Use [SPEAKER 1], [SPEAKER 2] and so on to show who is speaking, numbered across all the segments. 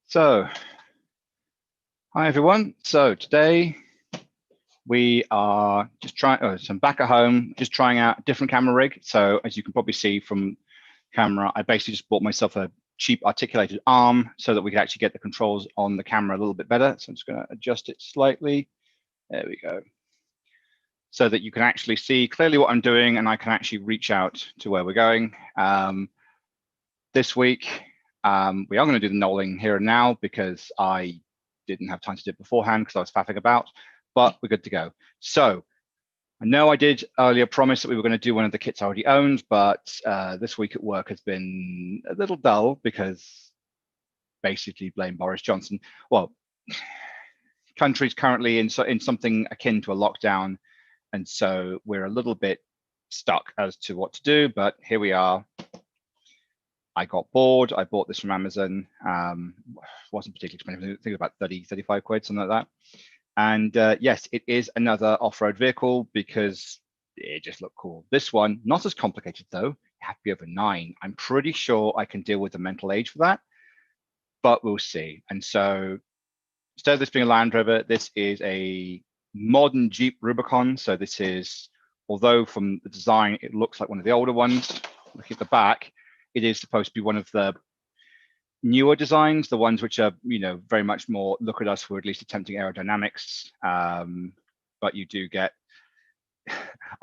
[SPEAKER 1] So, hi everyone. So today we are just trying, so I'm back at home, just trying out a different camera rig. So as you can probably see from camera, I basically just bought myself a cheap articulated arm so that we could actually get the controls on the camera a little bit better. So I'm just going to adjust it slightly. There we go. So that you can actually see clearly what I'm doing and I can actually reach out to where we're going. This week, we are going to do the knolling here and now because I didn't have time to do it beforehand because I was faffing about, but we're good to go. So I know I did earlier promise that we were going to do one of the kits I already owned, but this week at work has been a little dull because basically blame Boris Johnson. Well, country's currently in something akin to a lockdown, and so we're a little bit stuck as to what to do, but here we are. I got bored. I bought this from Amazon. Wasn't particularly expensive. I think it was about 30, 35 quid, something like that. And yes, it is another off-road vehicle because it just looked cool. This one, not as complicated though. You have to be over 9. I'm pretty sure I can deal with the mental age for that, but we'll see. And so instead of this being a Land Rover, this is a modern Jeep Rubicon. So this is, although from the design, it looks like one of the older ones. Look at the back. It is supposed to be one of the newer designs, the ones which are, very much more look at us, we're at least attempting aerodynamics. But you do get,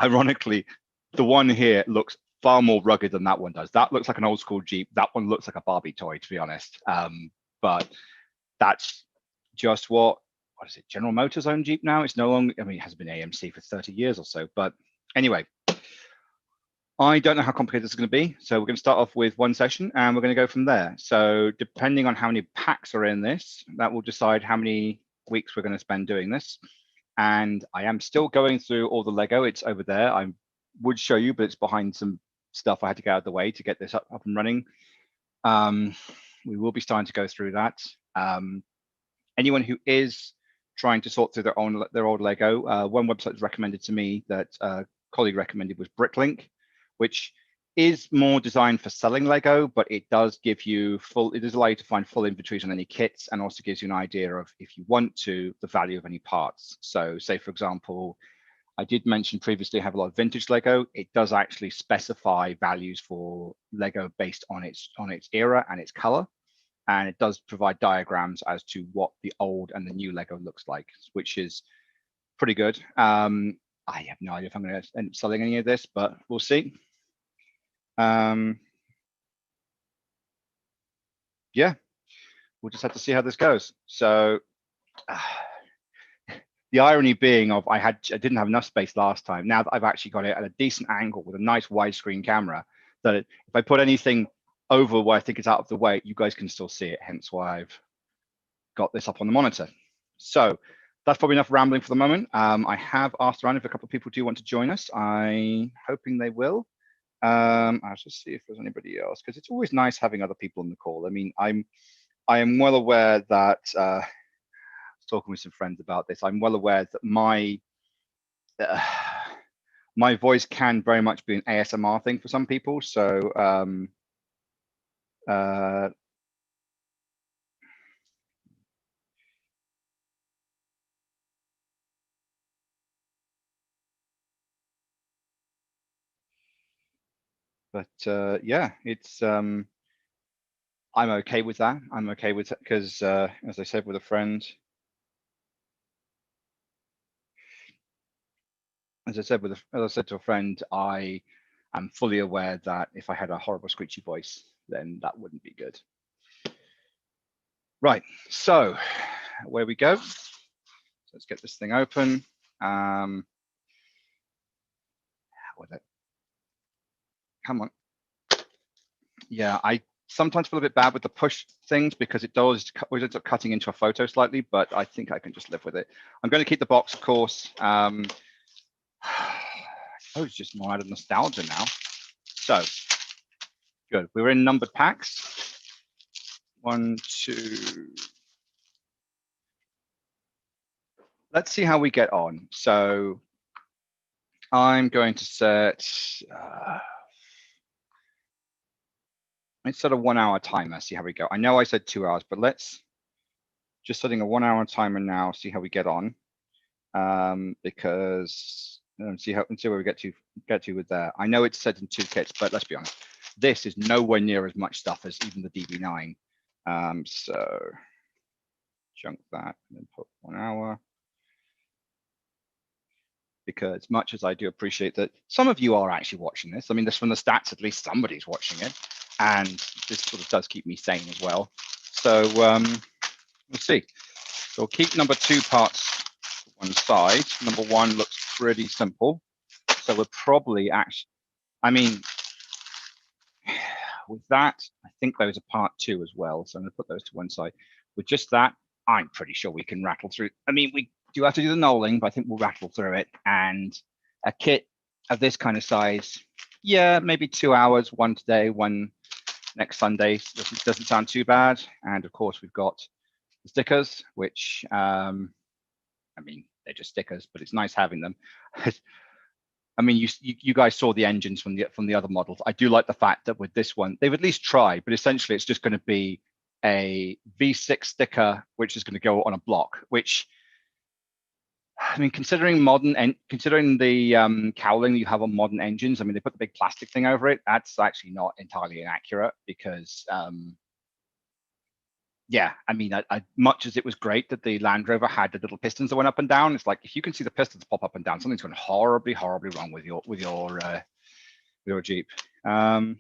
[SPEAKER 1] ironically, the one here looks far more rugged than that one does. That looks like an old school Jeep. That one looks like a Barbie toy, to be honest. But that's just what is it? General Motors own Jeep now. It's no longer, it has been AMC for 30 years or so. But anyway, I don't know how complicated this is going to be. So we're going to start off with one session and we're going to go from there. So depending on how many packs are in this, that will decide how many weeks we're going to spend doing this. And I am still going through all the Lego. It's over there. I would show you, but it's behind some stuff I had to get out of the way to get this up and running. We will be starting to go through that. Anyone who is trying to sort through their old Lego, one website was recommended to me that a colleague recommended was Bricklink, which is more designed for selling Lego, but it does give you it does allow you to find full inventories on any kits and also gives you an idea of, if you want to, the value of any parts. So say, for example, I did mention previously I have a lot of vintage Lego. It does actually specify values for Lego based on its era and its color. And it does provide diagrams as to what the old and the new Lego looks like, which is pretty good. I have no idea if I'm going to end up selling any of this, but we'll see. Yeah, we'll just have to see how this goes. So the irony being of I didn't have enough space last time. Now that I've actually got it at a decent angle with a nice widescreen camera, that if I put anything over where I think it's out of the way, you guys can still see it. Hence why I've got this up on the monitor. So that's probably enough rambling for the moment. I have asked around if a couple of people do want to join us. I'm hoping they will. I'll just see if there's anybody else, because it's always nice having other people on the call. I am well aware that, I was talking with some friends about this, I'm well aware that my voice can very much be an ASMR thing for some people. So yeah, it's I'm okay with that. I'm okay with it because, as I said with a friend, as I said to a friend, I am fully aware that if I had a horrible screechy voice, then that wouldn't be good. Right, so where we go. Let's get this thing open. With it. Come on. Yeah, I sometimes feel a bit bad with the push things because it does ends up cutting into a photo slightly, but I think I can just live with it. I'm going to keep the box, of course. I suppose just more out of nostalgia now. So good. We're in numbered packs. 1, 2. Let's see how we get on. So I'm going to set let's set a 1 hour timer, see how we go. I know I said 2 hours, but let's just setting a 1 hour timer now, see how we get on. Because see where we get to with that. I know it's set in 2 kits, but let's be honest, this is nowhere near as much stuff as even the DB9. So chunk that and then put 1 hour. Because much as I do appreciate that some of you are actually watching this, I mean, this from the stats, at least somebody's watching it, and this sort of does keep me sane as well. So we'll see. So we'll keep number 2 parts to one side. Number 1 looks pretty simple. So we're probably actually, I mean, with that, I think there was a part 2 as well. So I'm going to put those to one side. With just that, I'm pretty sure we can rattle through. I mean, we do have to do the knolling, but I think we'll rattle through it. And a kit of this kind of size, yeah, maybe 2 hours, one today, one next Sunday. Doesn't sound too bad. And of course, we've got the stickers, which, I mean, they're just stickers, but it's nice having them. I mean, you guys saw the engines from the other models. I do like the fact that with this one, they've at least tried, but essentially it's just going to be a V6 sticker, which is going to go on a block, which, I mean, considering the cowling you have on modern engines, I mean, they put the big plastic thing over it. That's actually not entirely inaccurate because, yeah, I mean, much as it was great that the Land Rover had the little pistons that went up and down, it's like if you can see the pistons pop up and down, something's going horribly, horribly wrong with your Jeep. Oh,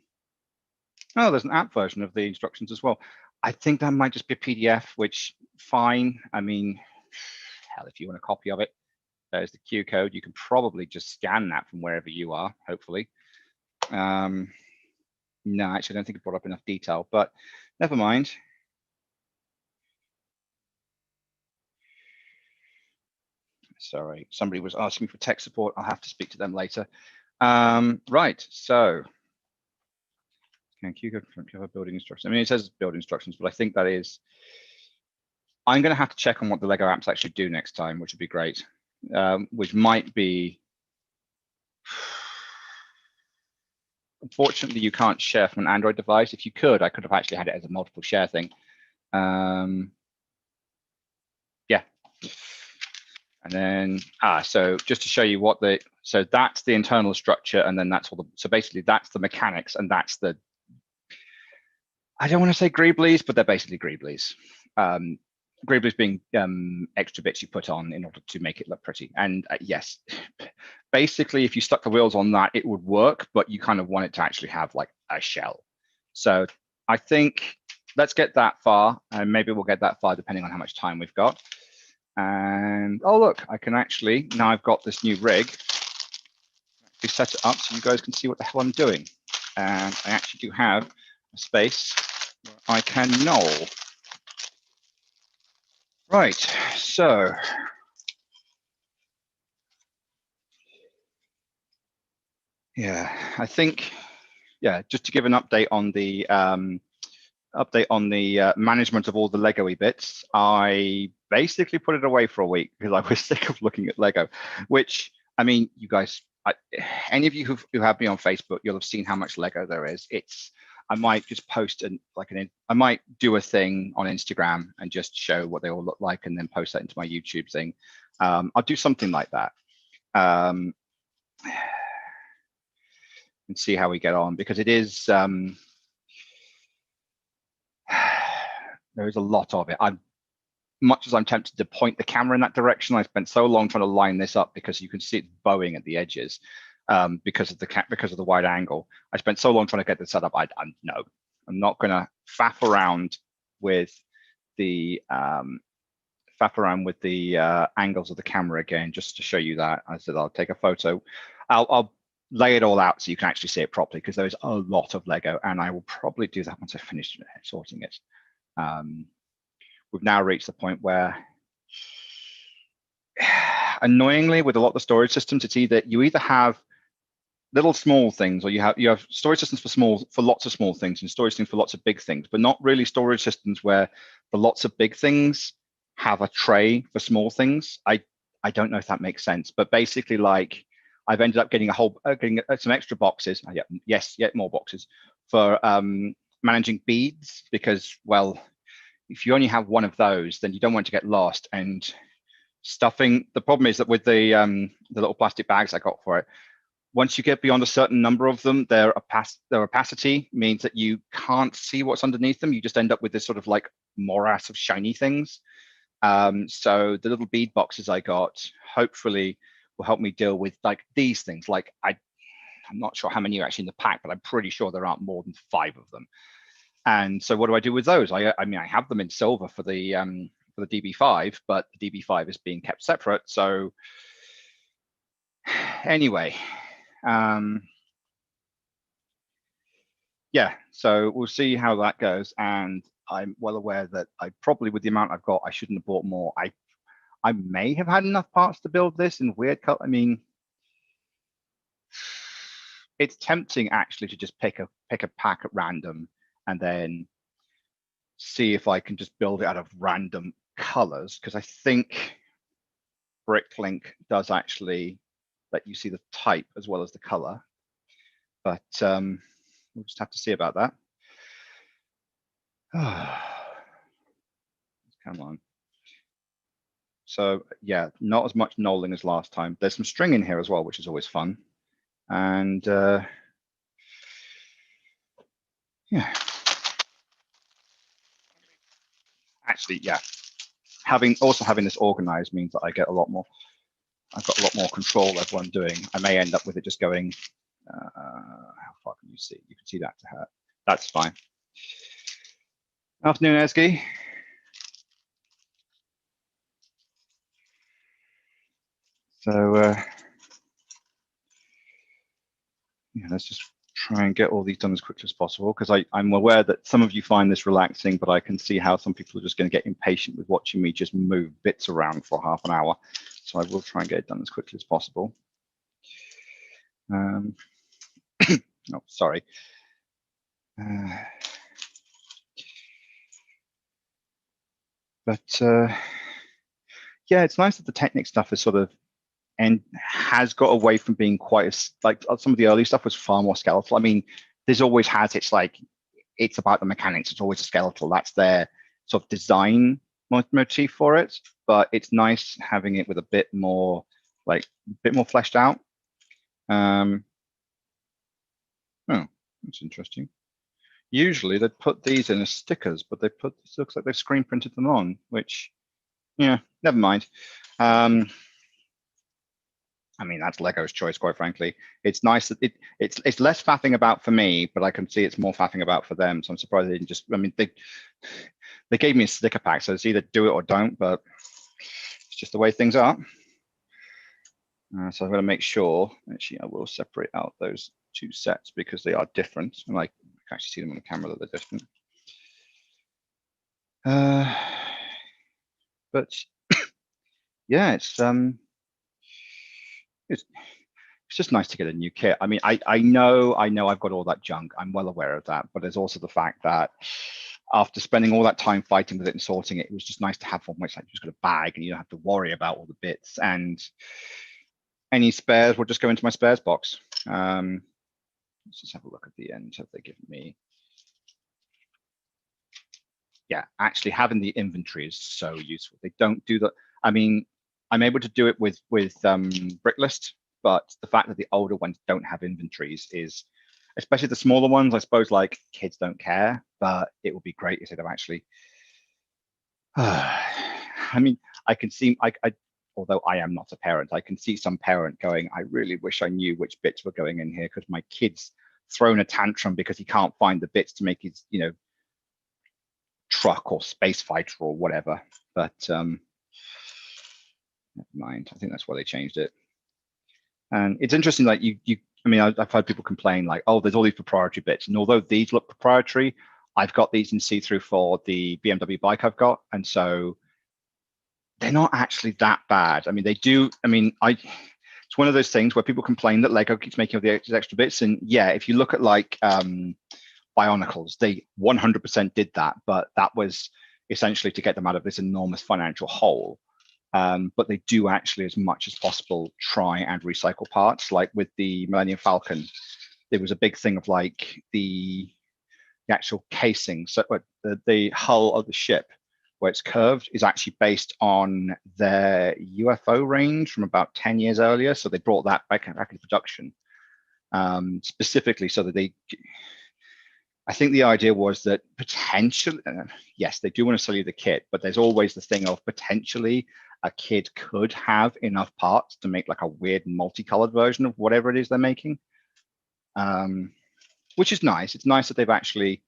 [SPEAKER 1] there's an app version of the instructions as well. I think that might just be a PDF, which fine. I mean, hell, if you want a copy of it, there's the Q code. You can probably just scan that from wherever you are, hopefully. No, actually, I don't think it brought up enough detail, but never mind. Sorry, somebody was asking for tech support. I'll have to speak to them later. Right, so can Q code cover building instructions? I mean, it says build instructions, but I think that is, I'm going to have to check on what the Lego apps actually do next time, which would be great, which might be, unfortunately, you can't share from an Android device. If you could, I could have actually had it as a multiple share thing. Yeah. And then, so just to show you so that's the internal structure, and then that's all so basically that's the mechanics, and that's the, I don't want to say greeblies, but they're basically greeblies. Greeblies being extra bits you put on in order to make it look pretty. And yes, basically, if you stuck the wheels on that, it would work, but you kind of want it to actually have like a shell. So I think let's get that far, and maybe we'll get that far depending on how much time we've got. And oh, look, I can actually, now I've got this new rig, we set it up so you guys can see what the hell I'm doing. And I actually do have a space where I can knoll. Right, so yeah, I think, yeah, just to give an update on the management of all the Lego-y bits, I basically put it away for a week because I was sick of looking at Lego, which, I mean, you guys, any of you who have me on Facebook, you'll have seen how much Lego there is. I might just post I might do a thing on Instagram and just show what they all look like and then post that into my YouTube thing. I'll do something like that. And see how we get on, because it is, there is a lot of it. Much as I'm tempted to point the camera in that direction, I spent so long trying to line this up because you can see it bowing at the edges because of the wide angle. I spent so long trying to get this set up. No, I'm not going to faff around with the angles of the camera again, just to show you that. I said I'll take a photo. I'll lay it all out so you can actually see it properly, because there is a lot of Lego, and I will probably do that once I finish sorting it. We've now reached the point where, annoyingly, with a lot of the storage systems, it's either you have little small things, or you have storage systems for lots of small things and storage things for lots of big things, but not really storage systems where the lots of big things have a tray for small things. I don't know if that makes sense, but basically, like, I've ended up getting some extra boxes. Yet more boxes for managing beads, because, well, if you only have one of those, then you don't want to get lost. And stuffing, the problem is that with the little plastic bags I got for it, once you get beyond a certain number of them, their opacity means that you can't see what's underneath them. You just end up with this sort of like morass of shiny things. So the little bead boxes I got hopefully will help me deal with like these things. Like I'm not sure how many are actually in the pack, but I'm pretty sure there aren't more than 5 of them. And so what do I do with those? I mean, I have them in silver for the DB5, but the DB5 is being kept separate. So anyway, yeah, so we'll see how that goes. And I'm well aware that I probably, with the amount I've got, I shouldn't have bought more. I may have had enough parts to build this in weird color. I mean, it's tempting actually to just pick a pack at random and then see if I can just build it out of random colors, because I think Bricklink does actually let you see the type as well as the color. But we'll just have to see about that. Come on. So yeah, not as much knolling as last time. There's some string in here as well, which is always fun. And yeah, actually, yeah, having this organized means that I get a lot more. I've got a lot more control over what I'm doing. I may end up with it just going. How far can you see? You can see that to her. That's fine. Afternoon, Esky. So yeah, let's just try and get all these done as quickly as possible, because I'm aware that some of you find this relaxing, but I can see how some people are just going to get impatient with watching me just move bits around for half an hour. So I will try and get it done as quickly as possible. Oh, sorry. But yeah, it's nice that the Technic stuff is sort of and has got away from being quite as like some of the early stuff was far more skeletal. I mean, there's always has it's like it's about the mechanics. It's always a skeletal. That's their sort of design motif for it. But it's nice having it with a bit more fleshed out. Oh, that's interesting. Usually they'd put these in as stickers, but it looks like they've screen printed them on, which, yeah, never mind. I mean, that's Lego's choice, quite frankly. It's nice that it's less faffing about for me, but I can see it's more faffing about for them. So I'm surprised they didn't just. I mean, they gave me a sticker pack, so it's either do it or don't. But it's just the way things are. So I'm going to make sure. Actually, I will separate out those 2 sets because they are different, and I can actually see them on the camera that they're different. But yeah, it's just nice to get a new kit. I mean, I know I've got all that junk. I'm well aware of that, but there's also the fact that after spending all that time fighting with it and sorting it, it was just nice to have one which like you just got a bag and you don't have to worry about all the bits. And any spares will just go into my spares box. Let's just have a look at the end. Have they given me? Yeah, actually having the inventory is so useful. They don't do that. I mean, I'm able to do it with Bricklist, but the fact that the older ones don't have inventories is, especially the smaller ones, I suppose like kids don't care, but it would be great if they'd have actually. I mean, I can see, although I am not a parent, I can see some parent going, I really wish I knew which bits were going in here because my kid's thrown a tantrum because he can't find the bits to make his, truck or space fighter or whatever. But never mind. I think that's why they changed it. And it's interesting, like I mean, I've heard people complain like, oh, there's all these proprietary bits. And although these look proprietary, I've got these in see-through for the BMW bike I've got. And so they're not actually that bad. I mean, they do. I mean, it's one of those things where people complain that Lego keeps making all the extra bits. And yeah, if you look at like Bionicles, they 100% did that, but that was essentially to get them out of this enormous financial hole. But they do actually, as much as possible, try and recycle parts. Like with the Millennium Falcon, there was a big thing of like the the actual casing, so the hull of the ship, where it's curved, is actually based on their UFO range from about 10 years earlier. So they brought that back into production, specifically so that I think the idea was that potentially, yes, they do want to sell you the kit, but there's always the thing of potentially a kid could have enough parts to make like a weird multicolored version of whatever it is they're making, which is nice. It's nice that they've actually,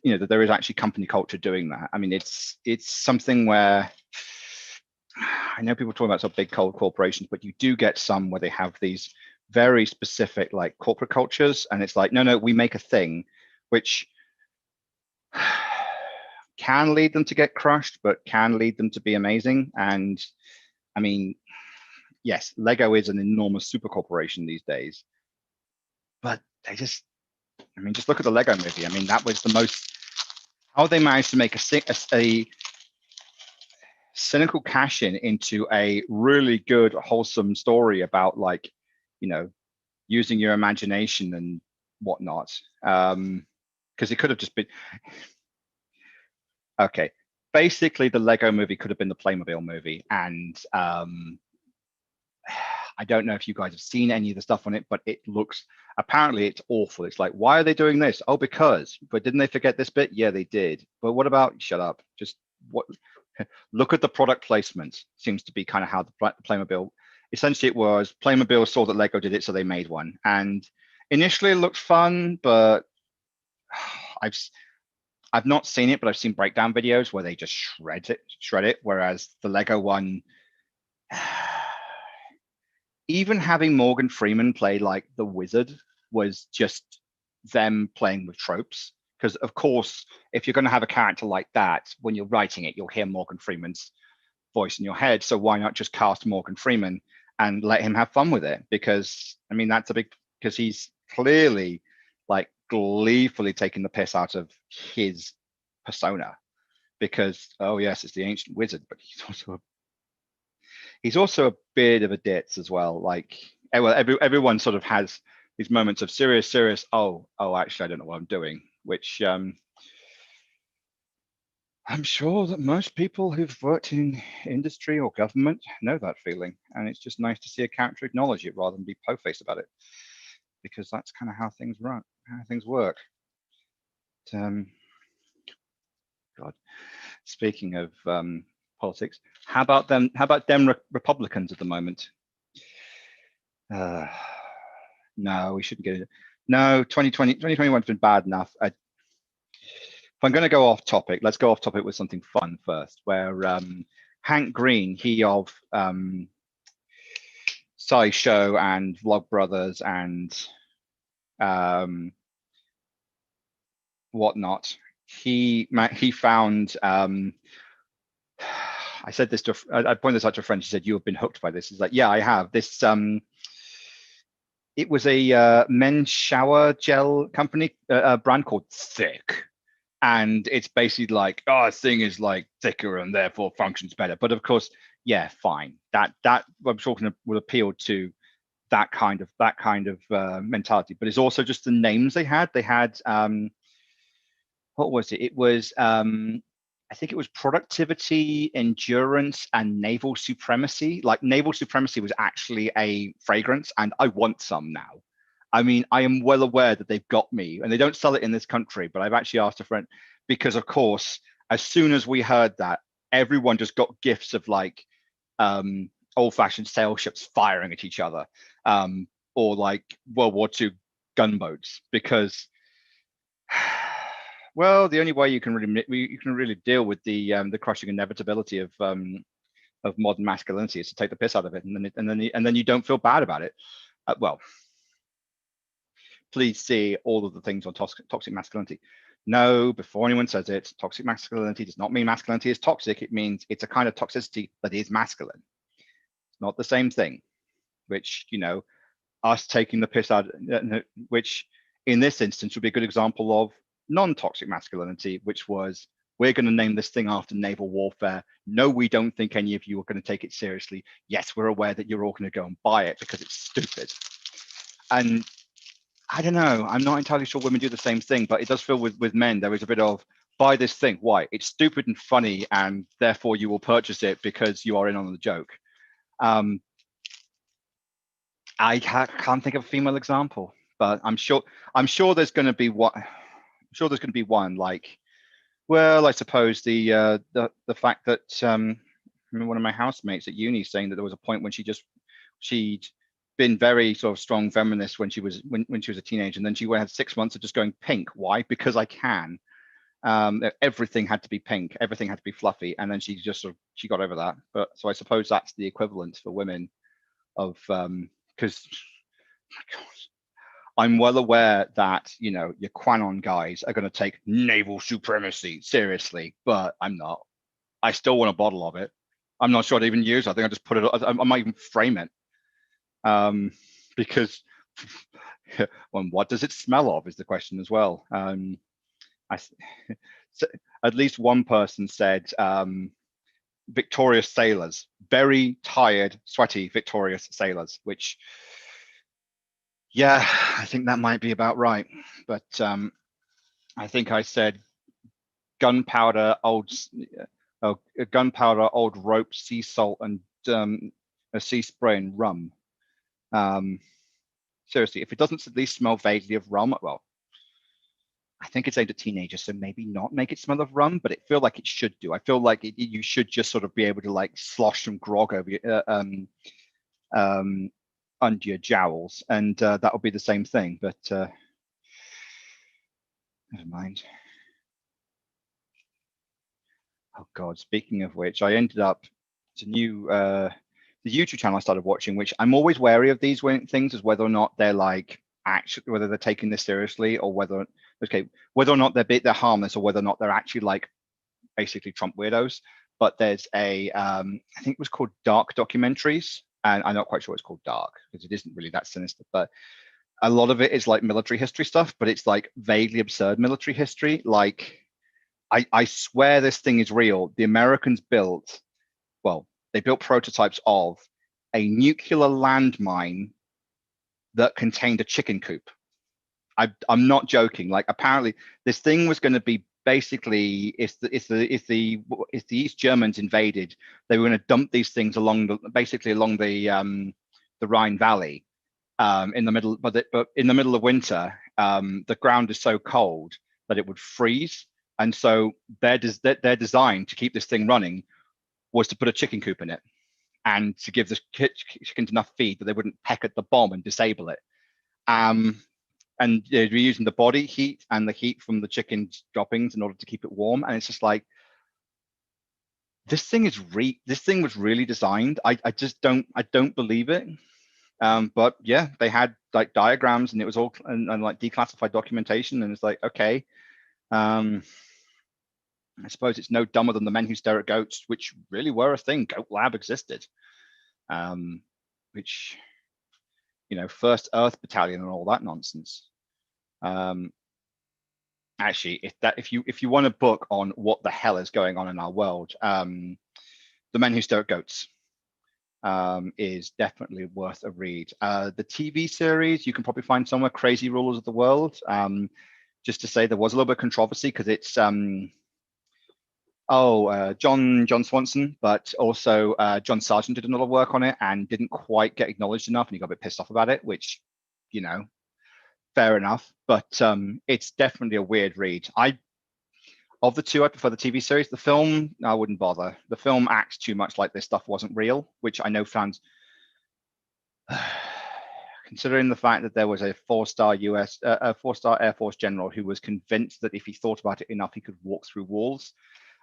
[SPEAKER 1] that there is actually company culture doing that. I mean, it's something where I know people talk about sort of big corporations, but you do get some where they have these very specific like corporate cultures, and it's like, no, we make a thing, which can lead them to get crushed, but can lead them to be amazing. And I mean, yes, Lego is an enormous super corporation these days, but they just look at the Lego movie. I mean, that was the most, how they managed to make a cynical cash in into a really good, wholesome story about like, using your imagination and whatnot. Because it could have just been, okay, basically the Lego movie could have been the Playmobil movie. And I don't know if you guys have seen any of the stuff on it, but it looks, apparently it's awful. It's like, why are they doing this? Oh, because, but didn't they forget this bit? Yeah, they did. But what about, shut up, just what, look at the product placement. Seems to be kind of how the Playmobil, essentially it was Playmobil saw that Lego did it, so they made one. And initially it looked fun, but I've not seen it, but I've seen breakdown videos where they just shred it. Whereas the Lego one, even having Morgan Freeman play like the wizard was just them playing with tropes. Because of course, if you're going to have a character like that, when you're writing it, you'll hear Morgan Freeman's voice in your head. So why not just cast Morgan Freeman and let him have fun with it? Because I mean, that's a big, because he's clearly like gleefully taking the piss out of his persona. Because, oh yes, it's the ancient wizard, but he's also a bit of a ditz as well. Like, well, everyone sort of has these moments of serious. Oh, actually, I don't know what I'm doing. Which I'm sure that most people who've worked in industry or government know that feeling, and it's just nice to see a character acknowledge it rather than be po-faced about it, because that's kind of how things run, how things work. God, speaking of politics, how about them Republicans at the moment? No, we shouldn't get it. No, 2021's been bad enough. If I'm going to go off topic, let's go off topic with something fun first, where Hank Green, he of SciShow and Vlogbrothers and whatnot, he found, I said this to, I pointed this out to a friend. She said, "You have been hooked by this." He's like, "Yeah, I have." This, it was a men's shower gel company, a brand called Thick. And it's basically like, oh, this thing is like thicker and therefore functions better. But of course, yeah, fine. That I'm talking would appeal to that kind of mentality. But it's also just the names they had. They had what was it? It was I think it was productivity, endurance, and naval supremacy. Like naval supremacy was actually a fragrance, and I want some now. I mean, I am well aware that they've got me, and they don't sell it in this country, but I've actually asked a friend, because of course, as soon as we heard that, everyone just got gifts of like old-fashioned sail ships firing at each other, or like World War II gunboats, because well, the only way you can really deal with the crushing inevitability of modern masculinity is to take the piss out of it, and then you don't feel bad about it. Well, please see all of the things on toxic masculinity. No, before anyone says it, toxic masculinity does not mean masculinity is toxic. It means it's a kind of toxicity that is masculine. It's not the same thing. Which, us taking the piss out, which in this instance would be a good example of non-toxic masculinity, which was, we're going to name this thing after naval warfare. No, we don't think any of you are going to take it seriously. Yes, we're aware that you're all going to go and buy it because it's stupid. And I don't know. I'm not entirely sure women do the same thing, but it does feel with men there is a bit of buy this thing. Why? It's stupid and funny, and therefore you will purchase it because you are in on the joke. Um, can't think of a female example, but I'm sure there's going to be one. I'm sure there's going to be one. Like, well, I suppose the fact that I remember one of my housemates at uni saying that there was a point when she'd been very sort of strong feminist when she was a teenager, and then she had 6 months of just going pink. Why? Because I can. Everything had to be pink, everything had to be fluffy, and then she got over that. But so I suppose that's the equivalent for women of because I'm well aware that your Quanon guys are going to take naval supremacy seriously, but I'm not. I still want a bottle of it. I'm not sure I'd even use it. I think I just put it. I might even frame it, because well, what does it smell of is the question as well. I, so at least one person said victorious sailors, very tired, sweaty, victorious sailors, which, yeah, I think that might be about right. But I think I said gunpowder, old rope, sea salt, and a sea spray and rum. Seriously, if it doesn't at least smell vaguely of rum, well, I think it's aimed at teenagers, so maybe not make it smell of rum, but it feel like it should do. I feel like you should just sort of be able to like slosh some grog over um, under your jowls, and that will be the same thing. But never mind. Oh God! Speaking of which, I ended up it's a new the YouTube channel I started watching, which I'm always wary of these things, is whether or not they're like actually whether they're taking this seriously or whether or not they're harmless or whether or not they're actually like basically Trump weirdos. But there's I think it was called Dark Documentaries, and I'm not quite sure it's called Dark because it isn't really that sinister, but a lot of it is like military history stuff, but it's like vaguely absurd military history. Like I swear this thing is real. The Americans they built prototypes of a nuclear landmine that contained a chicken coop. I'm not joking. Like apparently this thing was going to be basically if the East Germans invaded, they were going to dump these things along the Rhine Valley in the middle, but in the middle of winter, the ground is so cold that it would freeze, and so their design to keep this thing running was to put a chicken coop in it and to give the chickens enough feed that they wouldn't peck at the bomb and disable it. And we're using the body heat and the heat from the chicken's droppings in order to keep it warm. And it's just like this thing was really designed. I just don't believe it. But yeah, they had like diagrams and it was all and like declassified documentation, and it's like, okay, I suppose it's no dumber than the men who stare at goats, which really were a thing. Goat Lab existed, which First Earth Battalion and all that nonsense. Actually, if you want a book on what the hell is going on in our world, The Men Who Stare at Goats is definitely worth a read. The TV series you can probably find somewhere, Crazy Rulers of the World. Just to say, there was a little bit of controversy because it's John Swanson, but also John Sargent did another work on it and didn't quite get acknowledged enough, and he got a bit pissed off about it, which, fair enough. But it's definitely a weird read. Of the two, I prefer the TV series. The film, I wouldn't bother. The film acts too much like this stuff wasn't real, which I know fans, considering the fact that there was a four-star Air Force general who was convinced that if he thought about it enough, he could walk through walls.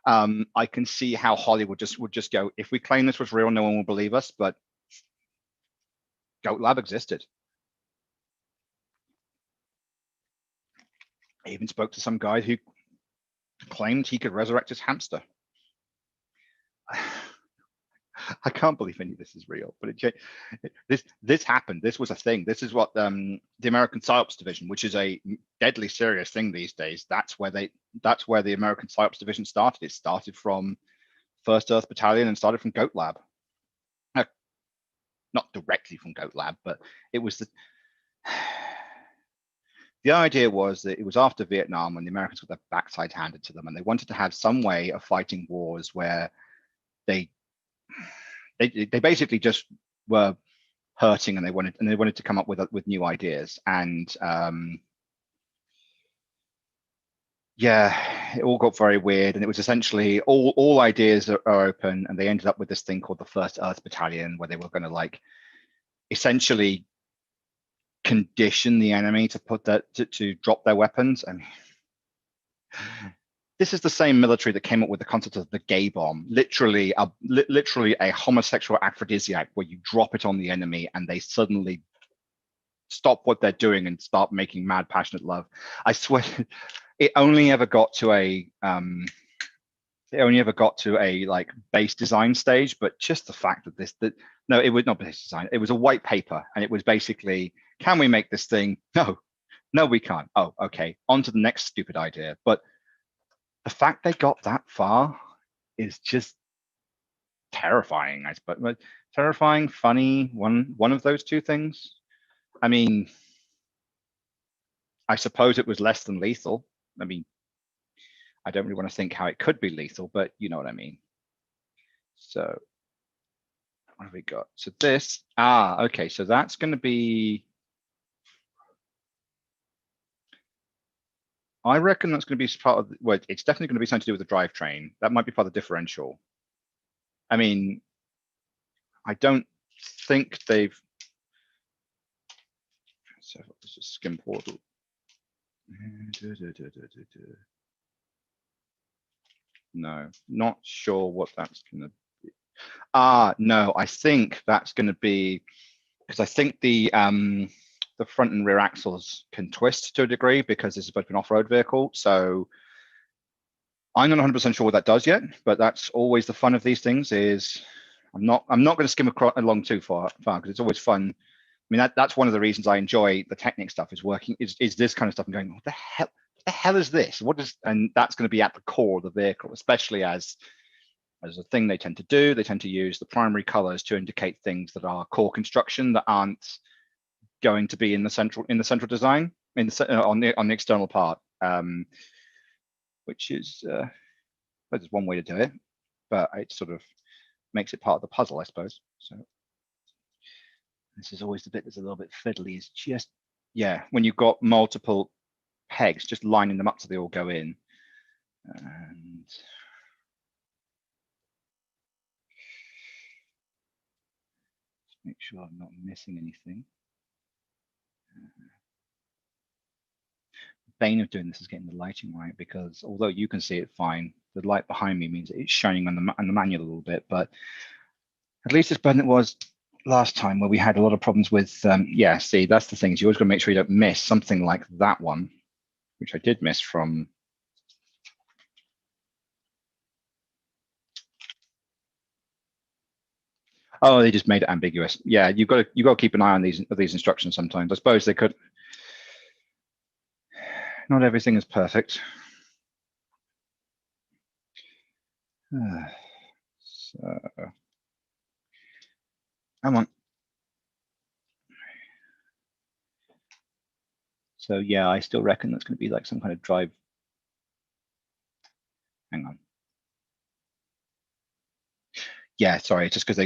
[SPEAKER 1] I can see how Hollywood would just go, if we claim this was real, no one will believe us, but Goat Lab existed. I even spoke to some guy who claimed he could resurrect his hamster. I can't believe any of this is real, but this happened. This was a thing. This is what the American PsyOps division, which is a deadly serious thing these days. That's where the American PsyOps division started. It started from First Earth Battalion and started from Goat Lab. Not directly from Goat Lab, but it was The idea was that it was after Vietnam when the Americans got their backside handed to them, and they wanted to have some way of fighting wars where they they basically just were hurting, and they wanted to come up with new ideas. And yeah, it all got very weird, and it was essentially all ideas are open, and they ended up with this thing called the First Earth Battalion, where they were going to like essentially condition the enemy to put that to drop their weapons. I mean, this is the same military that came up with the concept of the gay bomb, literally a homosexual aphrodisiac where you drop it on the enemy and they suddenly stop what they're doing and start making mad passionate love. I swear it only ever got to a like base design stage, but just the fact that no, it was not base design, it was a white paper, and it was basically, can we make this thing? No, we can't. Oh, okay, on to the next stupid idea. But the fact they got that far is just terrifying, I suppose. But terrifying, funny, one of those two things. I mean, I suppose it was less than lethal. I mean, I don't really want to think how it could be lethal, but you know what I mean. So what have we got? So this, okay, so that's going to be, I reckon that's going to be part of, well, it's definitely going to be something to do with the drivetrain. That might be part of the differential. I mean, I don't think they've, so let's just skim portal. No, not sure what that's going to be. No, I think that's going to be, because I think the front and rear axles can twist to a degree because this is supposed to be an off-road vehicle. So I'm not 100% sure what that does yet, but that's always the fun of these things. Is I'm not going to skim along too far because it's always fun. I mean, that's one of the reasons I enjoy the Technic stuff, is working is this kind of stuff and going, what the hell is this? What is, and that's going to be at the core of the vehicle, especially as a thing they tend to do. They tend to use the primary colors to indicate things that are core construction that aren't going to be in the central design on the external part, which is there's one way to do it, but it sort of makes it part of the puzzle, I suppose. So this is always the bit that's a little bit fiddly. Is just, yeah, when you've got multiple pegs, just lining them up so they all go in. And make sure I'm not missing anything. Bane of doing this is getting the lighting right, because although you can see it fine, the light behind me means it's shining on the manual a little bit, but at least it's better than it was last time where we had a lot of problems with, yeah, see, that's the thing, is you always got to make sure you don't miss something like that one, which I did miss from. Oh, they just made it ambiguous. Yeah, you've got to keep an eye on these instructions sometimes. I suppose they could. Not everything is perfect. So, come on. So yeah, I still reckon that's going to be like some kind of drive. Hang on. Yeah, sorry, just because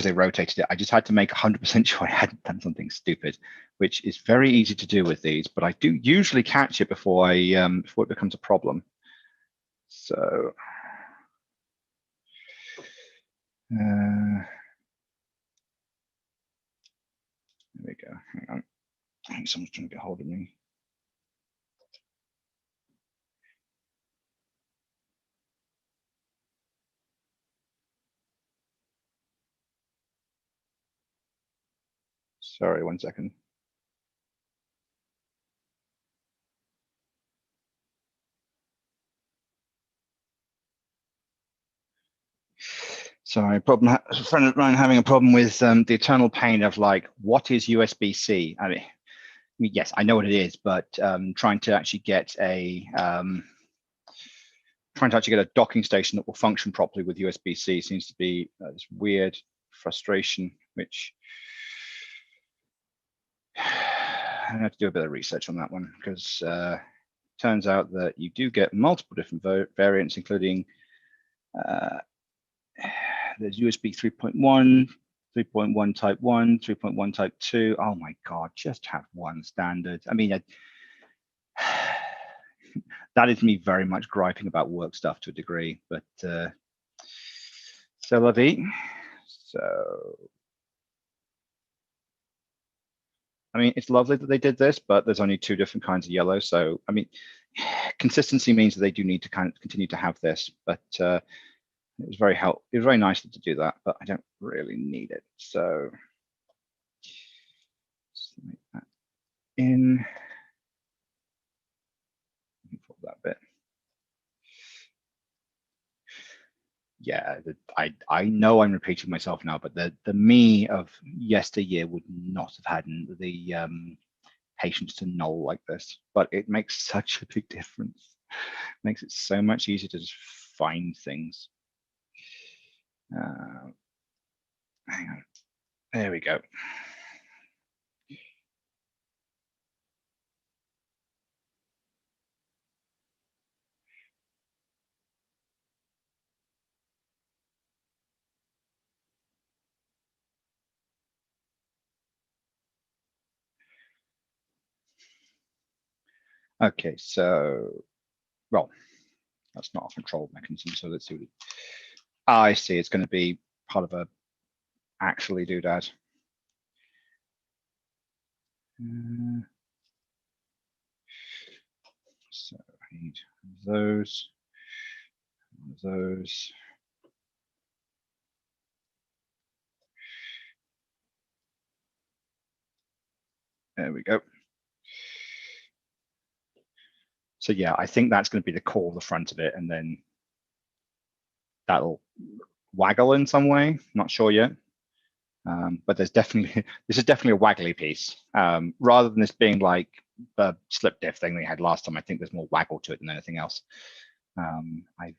[SPEAKER 1] they rotated it. I just had to make 100% sure I hadn't done something stupid, which is very easy to do with these, but I do usually catch it before before it becomes a problem. So there we go. Hang on. I think someone's trying to get hold of me. Sorry, 1 second. Sorry, a friend of mine having a problem with the eternal pain of like, what is USB-C? I mean, yes, I know what it is, but trying to actually get a docking station that will function properly with USB-C seems to be this weird frustration, which I have to do a bit of research on that one because turns out that you do get multiple different variants, including there's USB 3.1, 3.1 type 1, 3.1 type 2. Oh my God, just have one standard. I mean, that is me very much griping about work stuff to a degree, but c'est la vie. So, I mean, it's lovely that they did this, but there's only 2 different kinds of yellow. So, I mean, consistency means that they do need to kind of continue to have this, but it was very It was very nice to do that, but I don't really need it. So, just make that in. Pull that bit. Yeah, I know I'm repeating myself now, but the me of yesteryear would not have had the patience to null like this. But it makes such a big difference. It makes it so much easier to just find things. Hang on. There we go. Okay, so, well, that's not a control mechanism. So let's see what I see. It's going to be part of a actually doodad. So I need those. There we go. So yeah, I think that's going to be the core of the front of it, and then that'll waggle in some way. Not sure yet, but there's definitely this is definitely a waggly piece. Rather than this being like the slip diff thing we had last time, I think there's more waggle to it than anything else. I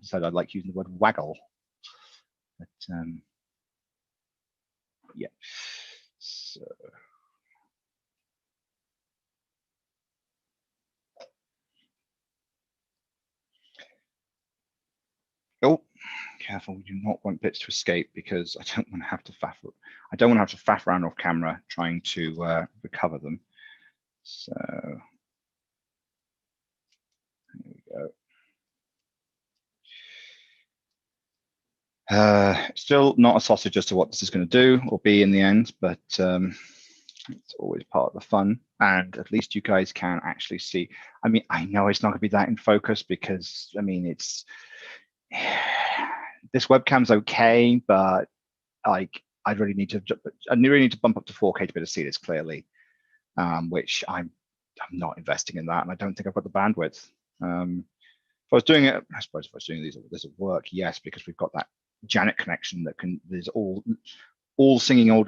[SPEAKER 1] decided I'd like using the word waggle, but yeah. So. Oh, careful! We do not want bits to escape because I don't want to have to faff. I don't want to have to faff around off camera trying to recover them. So there we go. Still not a sausage as to what this is going to do or be in the end, but it's always part of the fun. And at least you guys can actually see. I mean, I know it's not going to be that in focus because I mean it's this webcam's okay, but like I really need to bump up to 4K to be able to see this clearly, which I'm not investing in that, and I don't think I've got the bandwidth. If I was doing it, I suppose if I was doing these at work, yes, because we've got that Janet connection that there's all singing all.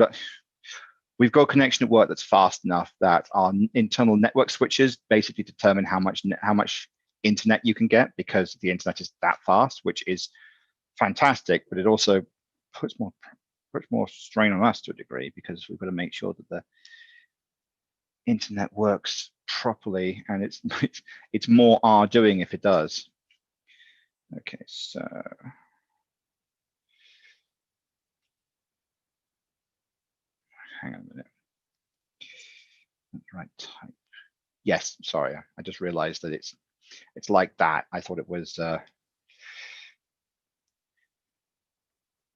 [SPEAKER 1] We've got a connection at work that's fast enough that our internal network switches basically determine how much internet you can get because the internet is that fast, which is fantastic, but it also puts more strain on us to a degree because we've got to make sure that the internet works properly, and it's more our doing if it does. Okay, so hang on a minute. Right type. Yes, sorry, I just realized that it's like that. I thought it was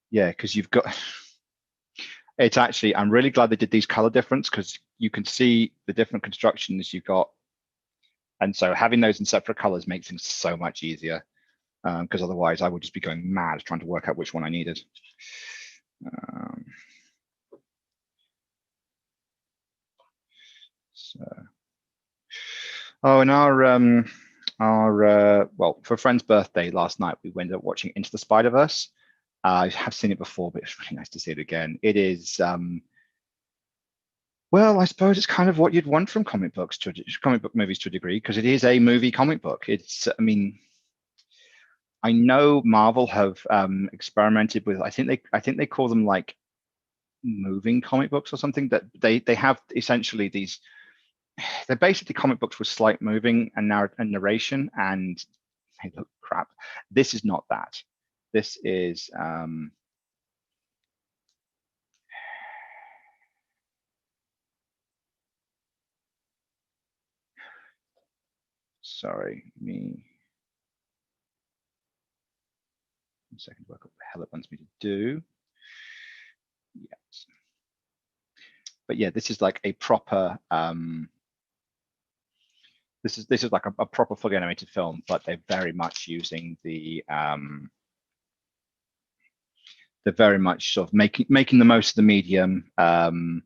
[SPEAKER 1] yeah, because you've got it's actually, I'm really glad they did these color difference because you can see the different constructions you've got. And so having those in separate colors makes things so much easier because otherwise I would just be going mad trying to work out which one I needed. Oh, and well, for a friend's birthday last night, we ended up watching Into the Spider-Verse. I have seen it before, but it's really nice to see it again. It is, well, I suppose it's kind of what you'd want from comic book movies to a degree, because it is a movie comic book. It's, I mean, I know Marvel have experimented with. I think they call them like moving comic books or something, that they have essentially these, they're basically comic books with slight moving and narration, and they look crap. This is not that. This is sorry, me. 1 second, work out what the hell it wants me to do. Yes. But yeah, this is like a proper this is like a proper fully animated film, but they're very much using the they're very much sort of making the most of the medium, and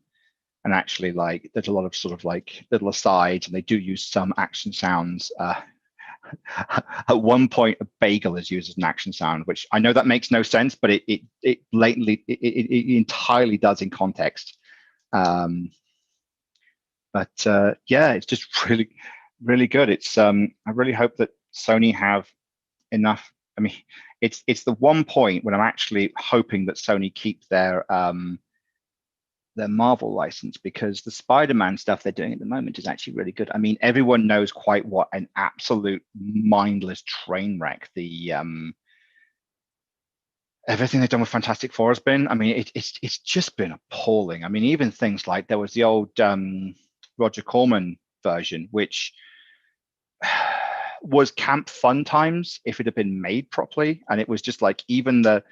[SPEAKER 1] actually, like, there's a lot of sort of like little asides, and they do use some action sounds. At one point, a bagel is used as an action sound, which I know that makes no sense, but it blatantly it entirely does in context. But yeah, it's just really good. It's I really hope that Sony have enough. I mean, it's the one point when I'm actually hoping that Sony keep their Marvel license, because the Spider-Man stuff they're doing at the moment is actually really good. I mean, everyone knows quite what an absolute mindless train wreck the everything they've done with Fantastic Four has been. I mean, it's just been appalling. I mean, even things like there was the old Roger Corman version, which was camp fun times if it had been made properly, and it was just like, even the,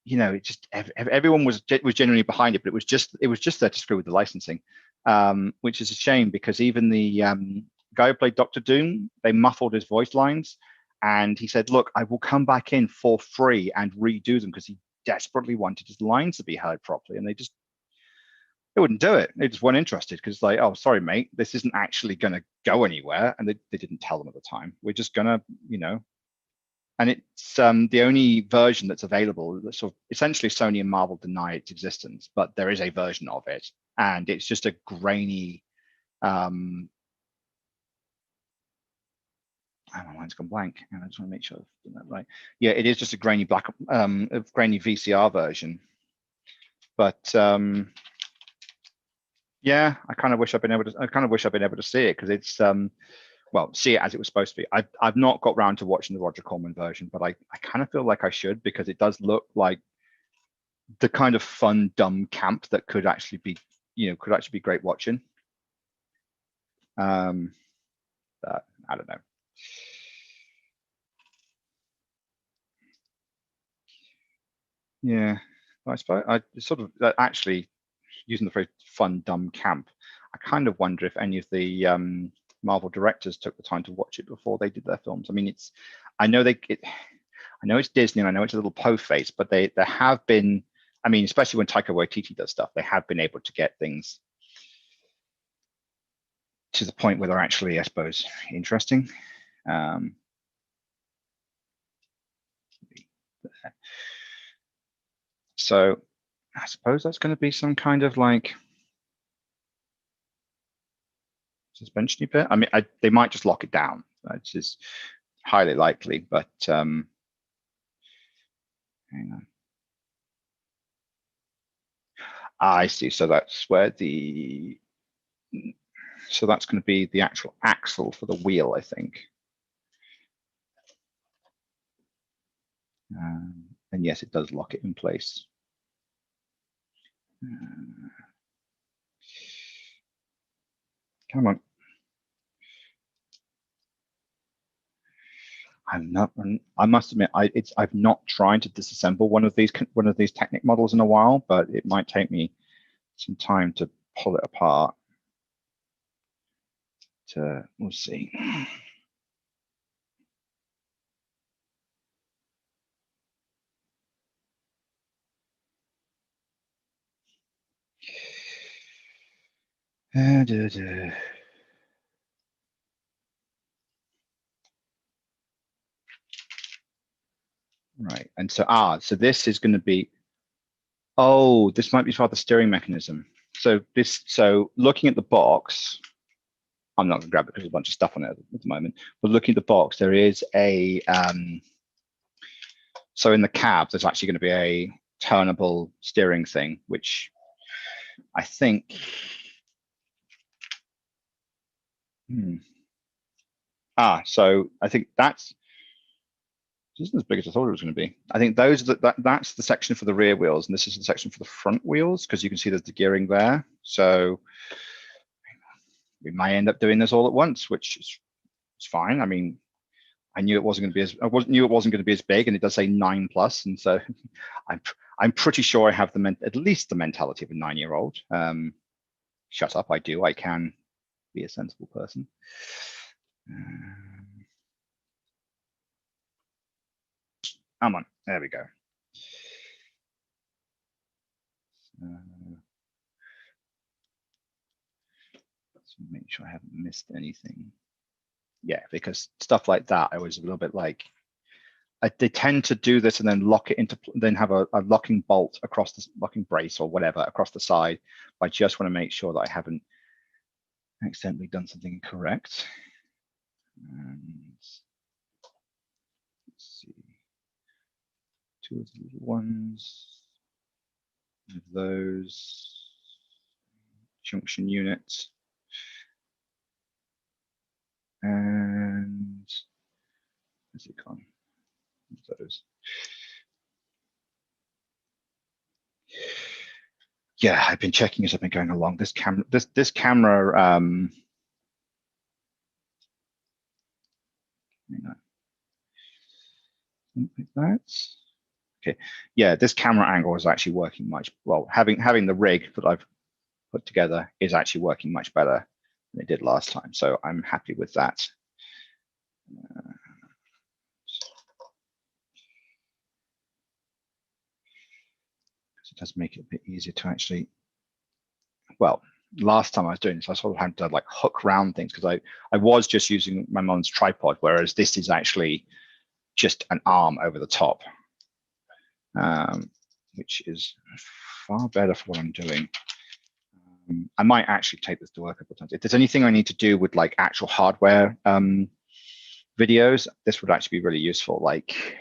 [SPEAKER 1] you know, it just everyone was genuinely behind it, but it was just there to screw with the licensing, which is a shame, because even the guy who played Doctor Doom, they muffled his voice lines, and he said, "Look, I will come back in for free and redo them," because he desperately wanted his lines to be heard properly, and they wouldn't do it. They just weren't interested, because, like, oh, sorry, mate, this isn't actually going to go anywhere, and they didn't tell them at the time. We're just gonna, you know. And it's the only version that's available. That's sort of essentially Sony and Marvel deny its existence, but there is a version of it, and it's just a grainy. My mind's gone blank, and I just want to make sure I've done that right. Yeah, it is just a grainy grainy VCR version. But yeah, I kind of wish I'd been able to see it, because it's well, see it as it was supposed to be. I've not got round to watching the Roger Corman version, but I kind of feel like I should, because it does look like the kind of fun, dumb camp that could actually be, you know, could actually be great watching. But I don't know. Yeah, I suppose I sort of actually, using the phrase "fun, dumb camp," I kind of wonder if any of the Marvel directors took the time to watch it before they did their films. I mean, I know it's Disney, and I know it's a little po-face, but there have been, I mean, especially when Taika Waititi does stuff, they have been able to get things to the point where they're actually, I suppose, interesting. So I suppose that's going to be some kind of like suspension bit. I mean, they might just lock it down, which is highly likely, but hang on. I see. So that's where so that's going to be the actual axle for the wheel, I think. And yes, it does lock it in place. Come on. I must admit, I've not tried to disassemble one of these Technic models in a while, but it might take me some time to pull it apart. We'll see. Right, and so this is going to be, oh, this might be part of the steering mechanism. So looking at the box, I'm not going to grab it because there's a bunch of stuff on it at the moment, but looking at the box, there is a, so in the cab, there's actually going to be a turnable steering thing, which I think, so I think that's, this isn't as big as I thought it was going to be. I think that's the section for the rear wheels, and this is the section for the front wheels, because you can see there's the gearing there. So we might end up doing this all at once, which is fine. I mean, I knew it wasn't going to be as big, and it does say 9+, and so I'm pretty sure I have at least the mentality of a 9-year-old. Shut up! I do. I can be a sensible person. Come on, there we go. Let's make sure I haven't missed anything. Yeah, because stuff like that, I was a little bit like, they tend to do this and then lock it into, then have a locking bolt across the locking brace or whatever across the side. I just want to make sure that I haven't accidentally done something incorrect. And let's see, 2 of the little ones, of those junction units, and where's it gone? Those. Yeah, I've been checking as I've been going along. This camera, this camera, like that. Okay, yeah, this camera angle is actually working much well. Having the rig that I've put together is actually working much better than it did last time, so I'm happy with that. It does make it a bit easier to actually, well, last time I was doing this, I sort of had to like hook round things because I was just using my mom's tripod, whereas this is actually just an arm over the top, which is far better for what I'm doing. I might actually take this to work a couple of times. If there's anything I need to do with like actual hardware videos, this would actually be really useful. Like,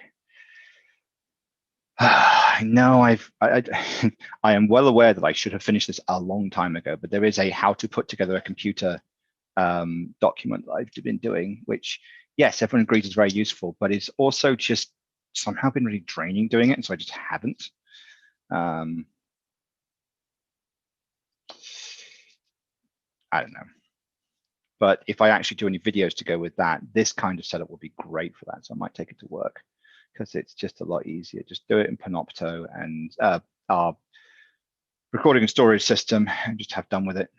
[SPEAKER 1] I know I am well aware that I should have finished this a long time ago, but there is a how to put together a computer document that I've been doing, which, yes, everyone agrees is very useful, but it's also just somehow been really draining doing it, and so I just haven't. I don't know. But if I actually do any videos to go with that, this kind of setup would be great for that. So I might take it to work because it's just a lot easier. Just do it in Panopto and our recording and storage system and just have done with it.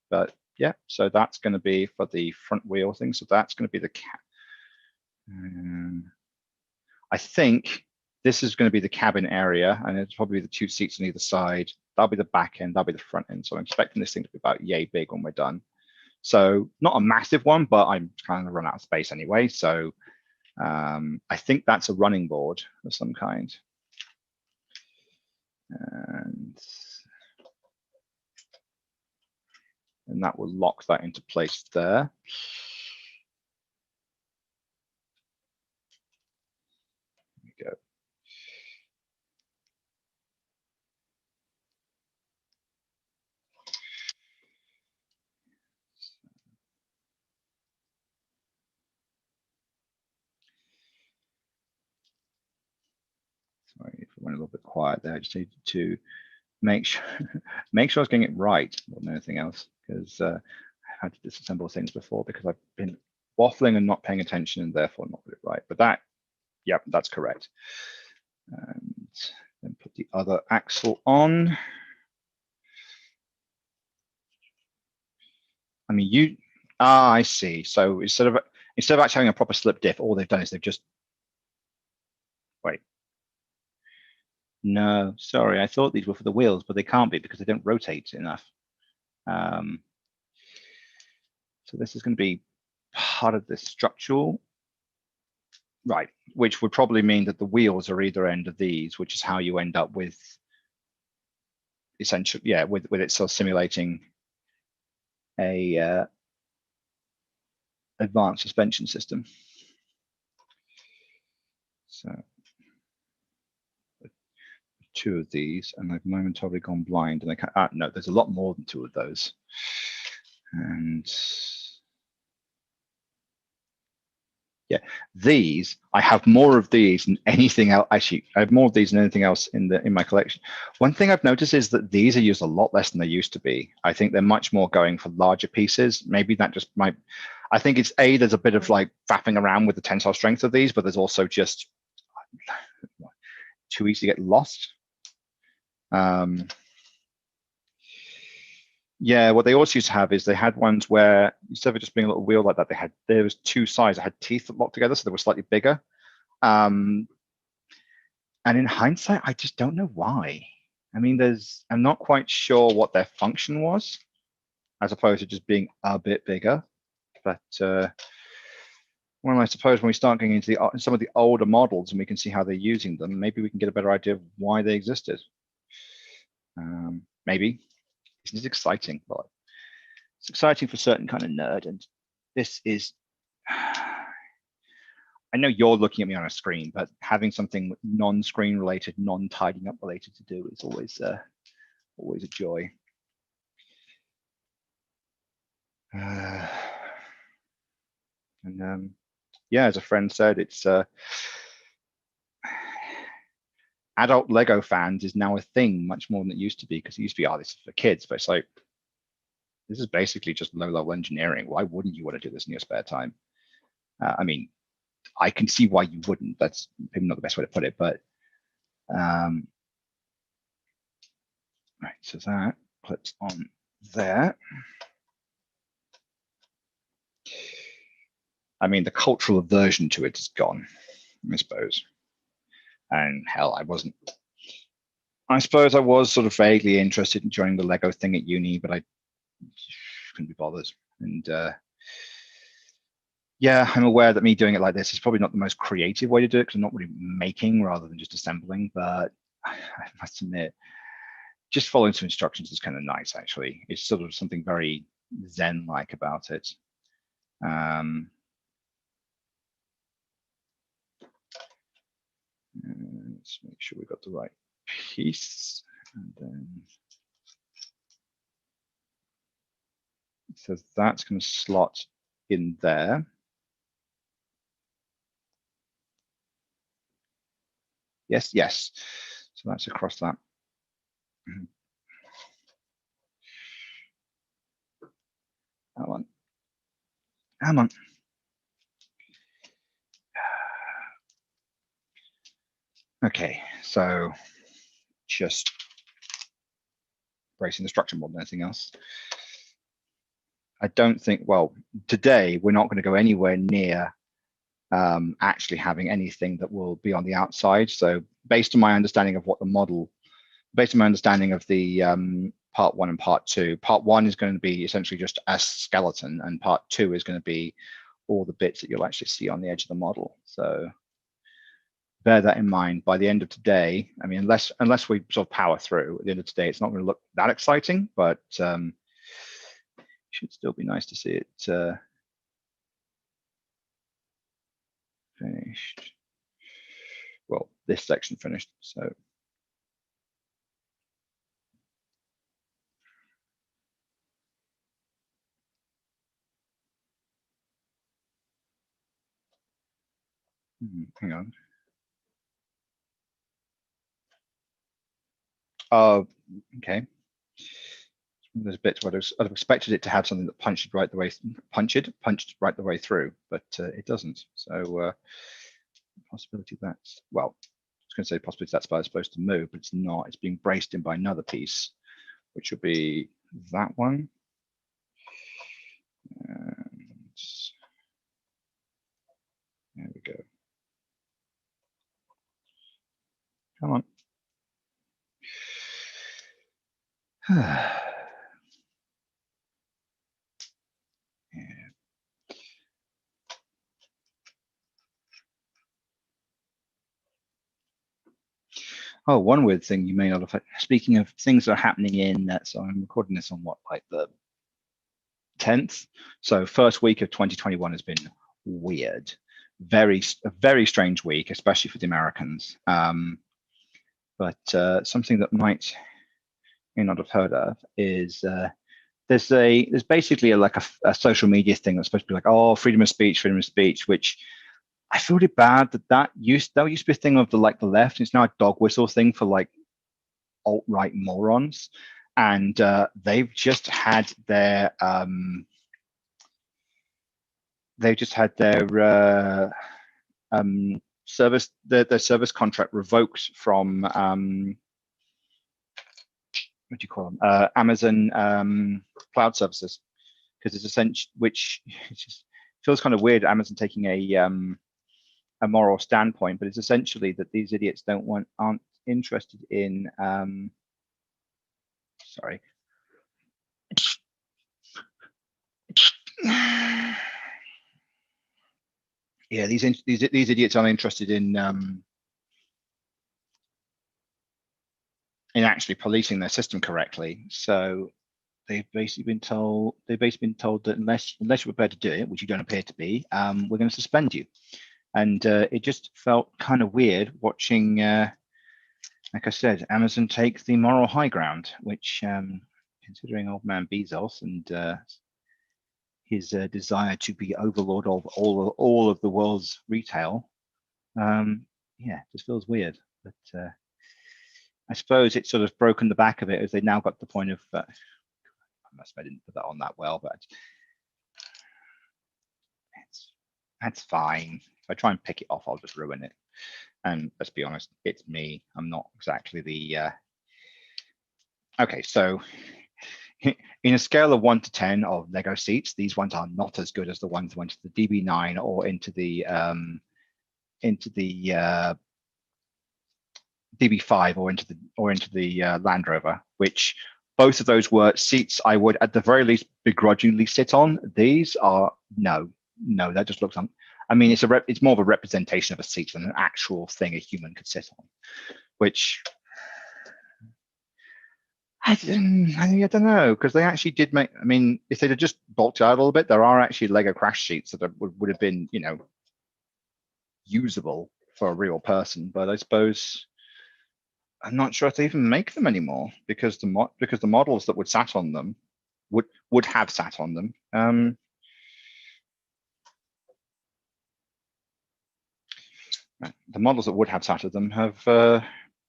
[SPEAKER 1] But yeah, so that's going to be for the front wheel thing. So that's going to be the I think this is going to be the cabin area, and it's probably the 2 seats on either side. That'll be the back end, that'll be the front end. So I'm expecting this thing to be about yay big when we're done. So not a massive one, but I'm kind of run out of space anyway. So I think that's a running board of some kind. And that will lock that into place there. There we go. Sorry if I went a little bit quiet there. I just needed to make sure I was getting it right more than anything else, because I had to disassemble things before because I've been waffling and not paying attention and therefore not got it right. But that, yep, that's correct. And then put the other axle on. I mean, I see. So instead of actually having a proper slip diff, all they've done is they've just, wait. No, sorry, I thought these were for the wheels, but they can't be because they don't rotate enough. So this is going to be part of the structural, right, which would probably mean that the wheels are either end of these, which is how you end up with essentially, yeah, with it sort of simulating a advanced suspension system. So 2 of these, and I've momentarily gone blind, and I can't. No, there's a lot more than 2 of those. And yeah, these, I have more of these than anything else. Actually, I have more of these than anything else in my collection. One thing I've noticed is that these are used a lot less than they used to be. I think they're much more going for larger pieces. Maybe that just might. I think it's there's a bit of like faffing around with the tensile strength of these, but there's also just too easy to get lost. Yeah, what they also used to have is they had ones where instead of just being a little wheel like that, there was 2 sides that had teeth that locked together, so they were slightly bigger. And in hindsight, I just don't know why. I mean, I'm not quite sure what their function was, as opposed to just being a bit bigger. But well, I suppose when we start getting into some of the older models and we can see how they're using them, maybe we can get a better idea of why they existed. Maybe. It's exciting, but it's exciting for a certain kind of nerd. And this is, I know you're looking at me on a screen, but having something non-screen related, non-tidying up related to do is always a joy. And yeah, as a friend said, it's adult Lego fans is now a thing much more than it used to be, because it used to be, oh, this is for kids, but it's like, this is basically just low-level engineering. Why wouldn't you want to do this in your spare time? I mean, I can see why you wouldn't. That's maybe not the best way to put it, but right. So that clips on there. I mean, the cultural aversion to it is gone, I suppose. And hell, I suppose I was sort of vaguely interested in joining the Lego thing at uni, but I couldn't be bothered. And yeah, I'm aware that me doing it like this is probably not the most creative way to do it, because I'm not really making rather than just assembling. But I must admit, just following some instructions is kind of nice, actually. It's sort of something very Zen-like about it. Let's make sure we got the right piece. And then, so that's going to slot in there. Yes, yes. So that's across that. Come on. Come on. Okay, so just bracing the structure more than anything else. I don't think, well, today we're not going to go anywhere near actually having anything that will be on the outside. So based on my understanding of what the model, based on my understanding of the part 1 and part 2, part 1 is going to be essentially just a skeleton, and part 2 is going to be all the bits that you'll actually see on the edge of the model. So bear that in mind. By the end of today, I mean, unless we sort of power through, at the end of today, it's not going to look that exciting, but it should still be nice to see it finished. Well, this section finished, so. Hang on. Okay. There's bits where I'd expected it to have something that punched right the way through, but it doesn't. So possibility that's, well, I was going to say possibility that's supposed to move, but it's not. It's being braced in by another piece, which will be that one. And there we go. Come on. Yeah. Oh, one weird thing you may not have. Speaking of things that are happening in, so I'm recording this on what, like the 10th. So first week of 2021 has been weird, a very strange week, especially for the Americans. but something that may not have heard of is there's basically like a social media thing that's supposed to be like, oh, freedom of speech, which I feel it bad that used to be a thing of the left. It's now a dog whistle thing for like alt-right morons, and they've just had their service their service contract revoked from what do you call them, Amazon cloud services, because it's essentially, which it just feels kind of weird, Amazon taking a moral standpoint, but it's essentially that these idiots aren't interested in sorry. Yeah, these idiots aren't interested in actually policing their system correctly. So they've basically been told that unless you're prepared to do it, which you don't appear to be, we're going to suspend you. And it just felt kind of weird watching, like I said, Amazon take the moral high ground, which, considering old man Bezos and his desire to be overlord of all of the world's retail, yeah, just feels weird. But I suppose it's sort of broken the back of it as they now got to the point of. I must have didn't put that on that well, but that's fine. If I try and pick it off, I'll just ruin it. And let's be honest, it's me. I'm not exactly the. Okay, so in a scale of 1 to 10 of Lego seats, these ones are not as good as the ones that went to the DB9 or into the DB5 or into the Land Rover, which both of those were seats I would at the very least begrudgingly sit on. These are no, that just looks on. I mean, it's more of a representation of a seat than an actual thing a human could sit on, which I don't know, because they actually did make. I mean, if they'd have just bulked out a little bit, there are actually Lego crash seats that would have been, usable for a real person. But I suppose I'm not sure if they even make them anymore because the models that would sat on them would have sat on them. The models that would have sat on them have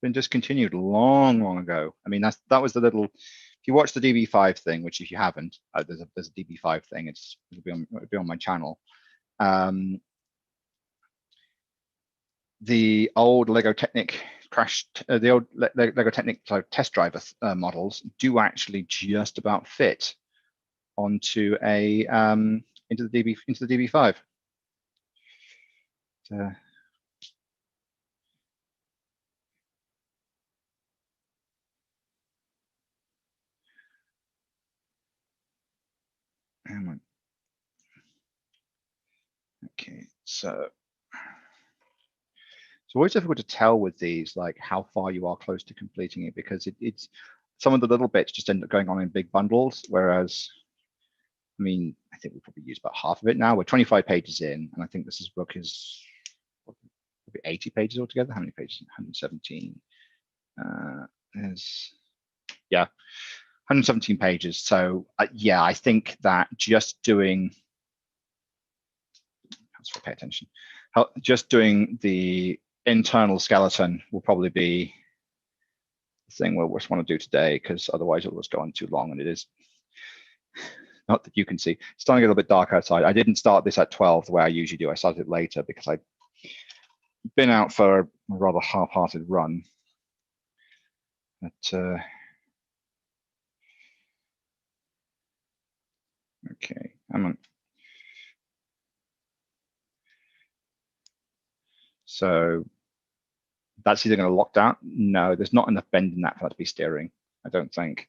[SPEAKER 1] been discontinued long ago. I mean, that was the little. If you watch the DB5 thing, which if you haven't, there's a DB5 thing. It'll be on my channel. The old Lego Technic the old Lego Technic test driver models do actually just about fit onto into the DB5. Okay, so it's always difficult to tell with these, like how far you are close to completing it, because it's some of the little bits just end up going on in big bundles. Whereas, I mean, I think we probably used about half of it now. We're 25 pages in, and I think this book is probably 80 pages altogether. How many pages? 117. Yeah, 117 pages. So yeah, I think that just doing. Let's pay attention. Just doing the internal skeleton will probably be the thing we'll just want to do today, because otherwise it'll just go on too long, and it is not that you can see. It's starting to get a little bit dark outside. I didn't start this at 12 the way I usually do. I started it later because I've been out for a rather half-hearted run. But okay, I'm on. So that's either going to lock down. No, there's not enough bend in that for that to be steering, I don't think.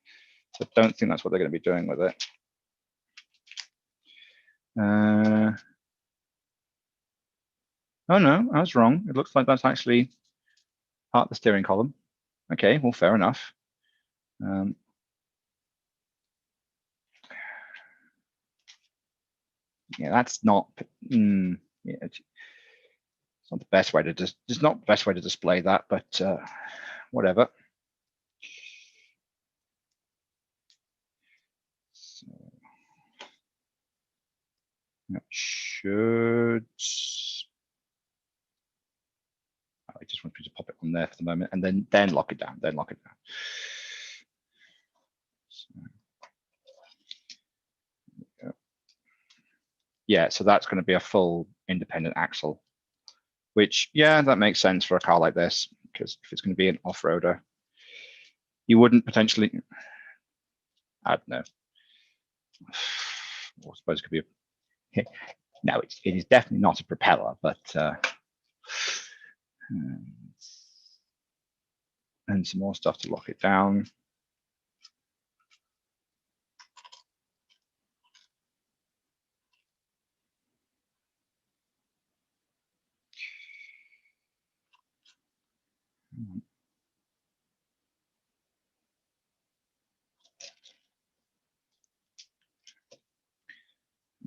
[SPEAKER 1] So I don't think that's what they're going to be doing with it. Oh no, I was wrong. It looks like that's actually part of the steering column. Okay, well, fair enough. Yeah, that's not. Yeah, it's not the best way to it's not the best way to display that, but whatever. So that should. I just want to pop it on there for the moment, and then lock it down. Then lock it down. So, yeah, so that's going to be a full independent axle, which, yeah, that makes sense for a car like this, because if it's going to be an off-roader, you wouldn't potentially, I don't know. I suppose it could be a, no, it is definitely not a propeller, but and some more stuff to lock it down.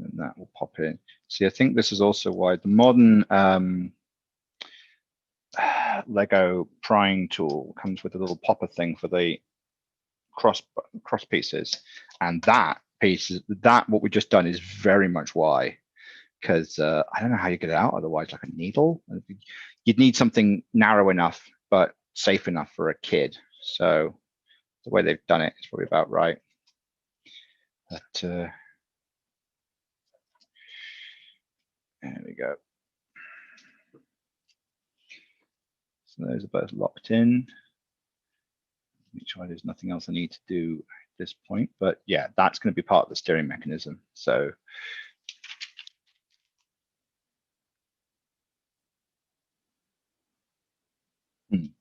[SPEAKER 1] And that will pop in. See, I think this is also why the modern Lego prying tool comes with a little popper thing for the cross pieces, and that piece, that what we've just done is very much why, because I don't know how you get it out otherwise, like a needle. You'd need something narrow enough but safe enough for a kid. So the way they've done it is probably about right. But there we go. So those are both locked in. Make sure there's nothing else I need to do at this point, but yeah, that's going to be part of the steering mechanism. So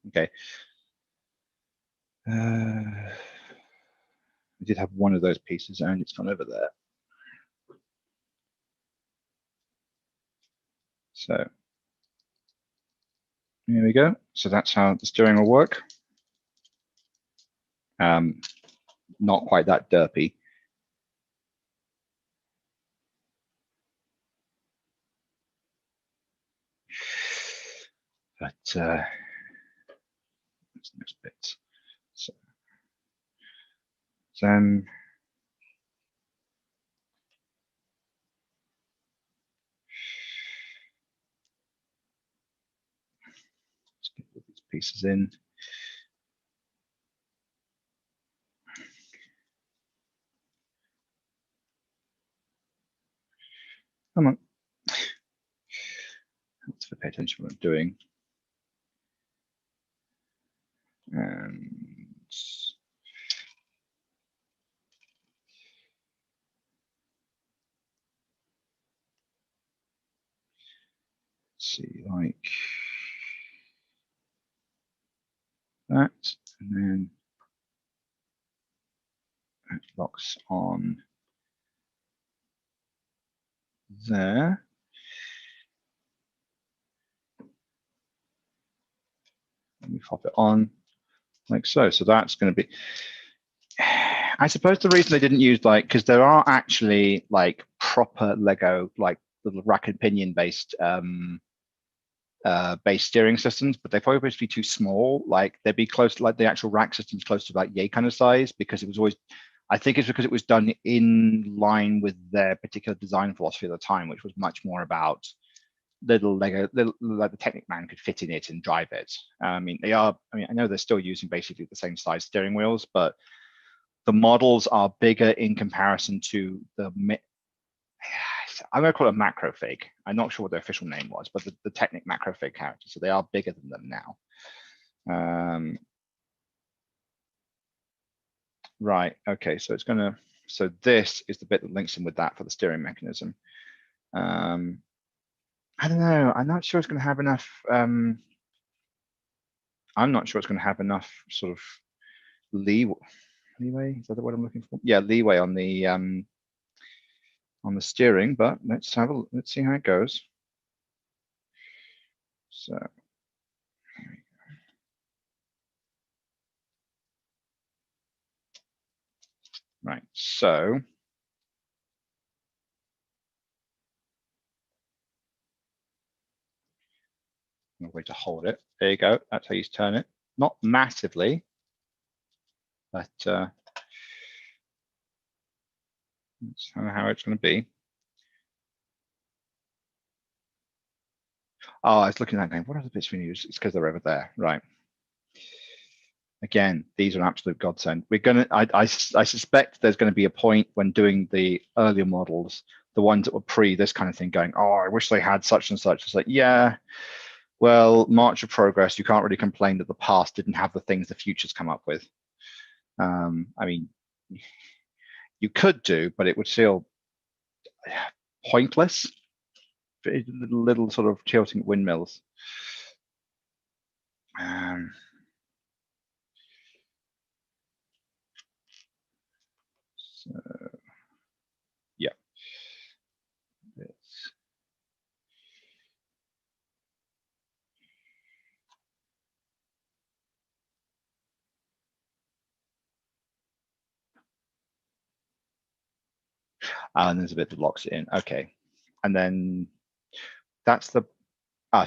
[SPEAKER 1] okay. We did have one of those pieces and it's gone over there. So here we go. So that's how the steering will work. Not quite that derpy. But that's the next bit. So then let's get all these pieces in. Come on. Let's pay attention to what I'm doing. And see, like that, and then it locks on there. And we pop it on like so. So that's going to be, I suppose the reason they didn't use like, because there are actually like proper Lego, like little rack and pinion based base steering systems, but they're probably supposed to be too small. Like they'd be close to like the actual rack systems close to like yay kind of size, because it was always, I think it's because it was done in line with their particular design philosophy at the time, which was much more about little Lego, like the Technic Man could fit in it and drive it. I mean, I know they're still using basically the same size steering wheels, but the models are bigger in comparison to the, I'm going to call it a macro fig. I'm not sure what their official name was, but the Technic macro fig characters, so they are bigger than them now. Right, okay, so it's gonna, so this is the bit that links in with that for the steering mechanism. I don't know, I'm not sure it's gonna have enough, I'm not sure it's gonna have enough sort of leeway, is that the word I'm looking for? Yeah, leeway on the steering, but let's see how it goes. So right, so no way to hold it. There you go. That's how you turn it. not massively, but that's how it's going to be. Oh, I was looking at that going, what are the bits we use? It's because they're over there, right? Again, these are an absolute godsend. We're gonna. I suspect there's going to be a point when doing the earlier models, the ones that were pre this kind of thing, going, oh, I wish they had such and such. It's like, yeah, well, march of progress. You can't really complain that the past didn't have the things the future's come up with. I mean, you could do, but it would feel pointless. Little sort of tilting windmills. So, yeah. And there's a bit that locks it in. Okay, and then that's the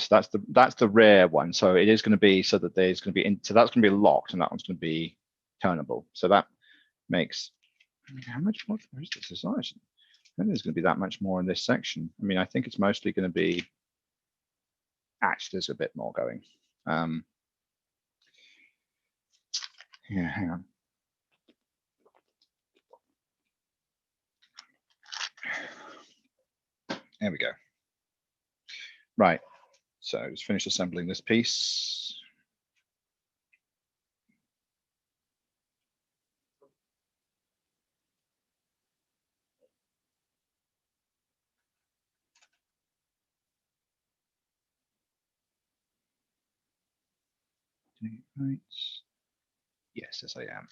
[SPEAKER 1] so that's the rare one. So it is going to be so that there's going to be so that's going to be locked, and that one's going to be turnable. So that makes how much more is this? It's not, I think there's going to be that much more in this section. I mean, I think it's mostly going to be actually there's a bit more going. Yeah, hang on. There we go. Right. So just finish assembling this piece. Right. Yes, I am.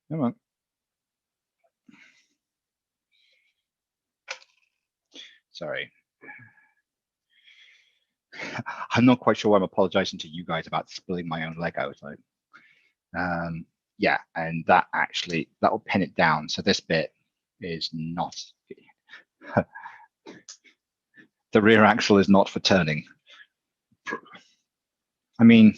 [SPEAKER 1] Come on. Sorry. I'm not quite sure why I'm apologizing to you guys about spilling my own Lego. So, yeah, and that will pin it down. So this bit is not, the rear axle is not for turning. I mean,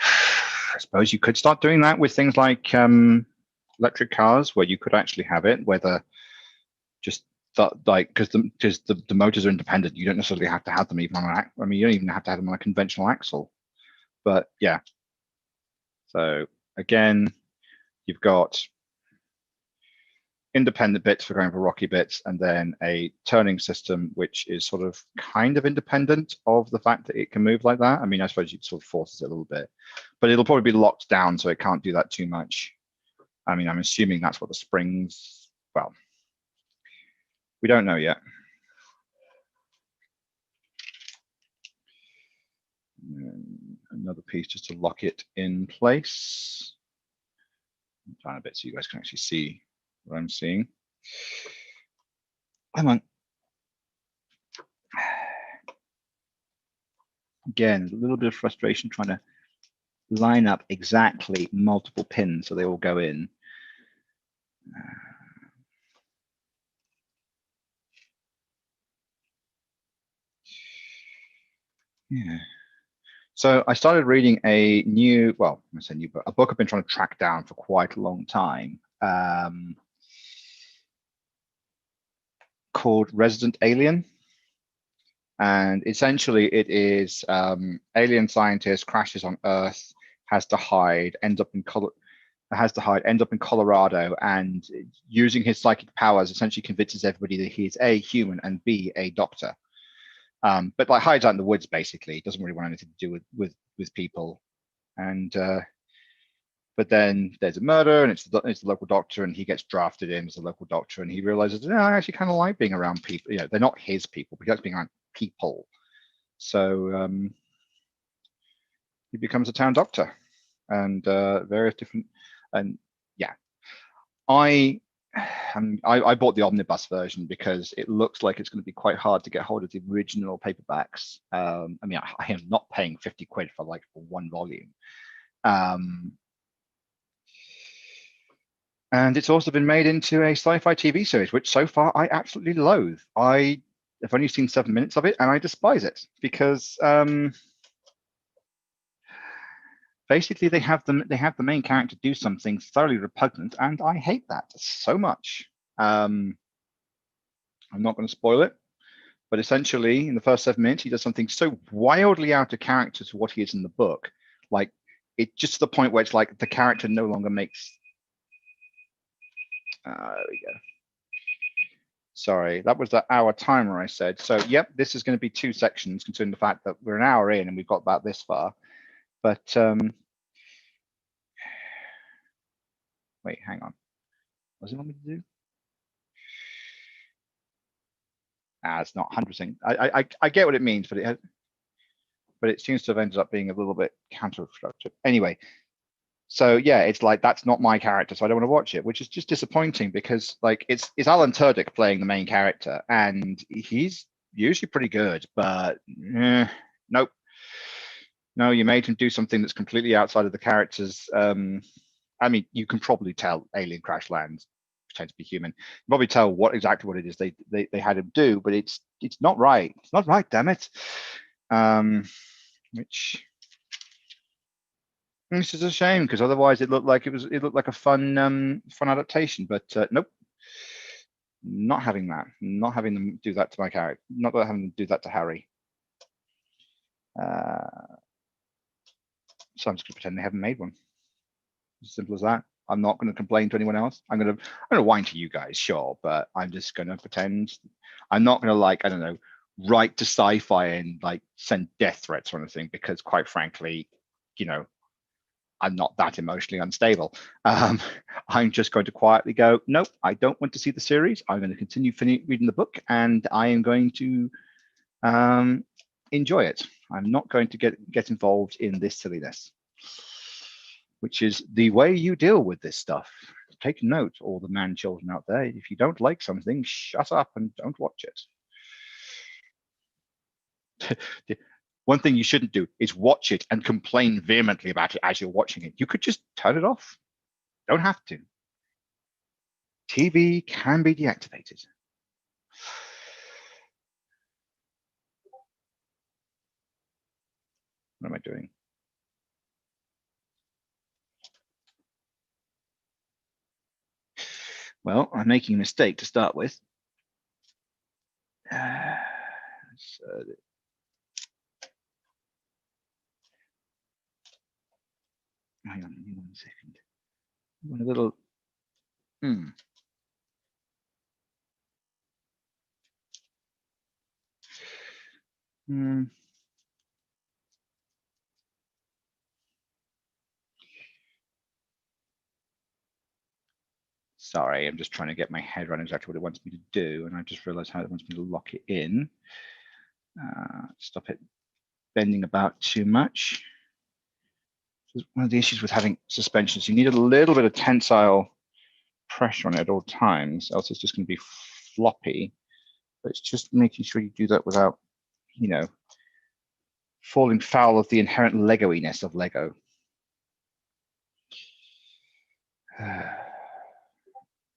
[SPEAKER 1] I suppose you could start doing that with things like electric cars, where you could actually have it, whether just like because the motors are independent, you don't necessarily have to have them even on an I mean, you don't even have to have them on a conventional axle. But yeah, so again, you've got independent bits for going for rocky bits, and then a turning system which is sort of kind of independent of the fact that it can move like that. I mean, I suppose it sort of forces it a little bit, but it'll probably be locked down so it can't do that too much. I mean, I'm assuming that's what the springs, well, we don't know yet. And another piece just to lock it in place. I'm trying a bit so you guys can actually see what I'm seeing. Come on. Again, a little bit of frustration trying to line up exactly multiple pins so they all go in. Yeah. So I started reading a new, well, I say new book, a book I've been trying to track down for quite a long time, called Resident Alien. And essentially it is alien scientist crashes on Earth, has to hide, ends up in Colorado, and using his psychic powers essentially convinces everybody that he is A, human, and B, a doctor. But like hides out in the woods, basically. Doesn't really want anything to do with people. And but then there's a murder, and it's the local doctor, and he gets drafted in as a local doctor, and he realizes, I actually kind of like being around people. You know, they're not his people, but he likes being around people. So he becomes a town doctor, and various different, and yeah, I I bought the omnibus version because it looks like it's going to be quite hard to get hold of the original paperbacks. I mean, I am not paying 50 quid for like one volume. And it's also been made into a sci-fi TV series, which so far I absolutely loathe. I have only seen 7 minutes of it, and I despise it because basically they have the main character do something thoroughly repugnant, and I hate that so much. I'm not going to spoil it, but essentially in the first 7 minutes he does something so wildly out of character to what he is in the book, like it just to the point where it's like the character no longer makes. There we go. Sorry, that was the hour timer I said. So yep, this is going to be 2 sections, considering the fact that we're an hour in and we've got about this far. But wait, hang on. What does it want me to do? It's not 100%. I get what it means, but it seems to have ended up being a little bit counterproductive. Anyway, so yeah, it's like that's not my character, so I don't want to watch it, which is just disappointing because like it's Alan Tudyk playing the main character, and he's usually pretty good, but nope. No, you made him do something that's completely outside of the character's. I mean, you can probably tell Alien Crash Lands pretend to be human. You can probably tell exactly what it is they had him do, but it's not right. It's not right, damn it. Which is a shame because otherwise it looked like a fun adaptation. But nope, not having that. Not having them do that to my character. Not having them do that to Harry. So I'm just gonna pretend they haven't made one. As simple as that. I'm not going to complain to anyone else. I'm going to whine to you guys, sure, but I'm just going to pretend. I'm not going to like, I don't know, write to sci-fi and like send death threats or anything because quite frankly, you know, I'm not that emotionally unstable. I'm just going to quietly go, nope, I don't want to see the series. I'm going to continue reading the book and I am going to enjoy it. I'm not going to get involved in this silliness, which is the way you deal with this stuff. Take note, all the man children out there. If you don't like something, shut up and don't watch it. One thing you shouldn't do is watch it and complain vehemently about it as you're watching it. You could just turn it off. Don't have to. TV can be deactivated. What am I doing? Well, I'm making a mistake to start with. Hang on, give me 1 second. One little. Sorry, I'm just trying to get my head around exactly what it wants me to do, and I just realized how it wants me to lock it in. Stop it bending about too much. One of the issues with having suspensions, you need a little bit of tensile pressure on it at all times, else it's just going to be floppy. But it's just making sure you do that without, you know, falling foul of the inherent Lego-iness of Lego.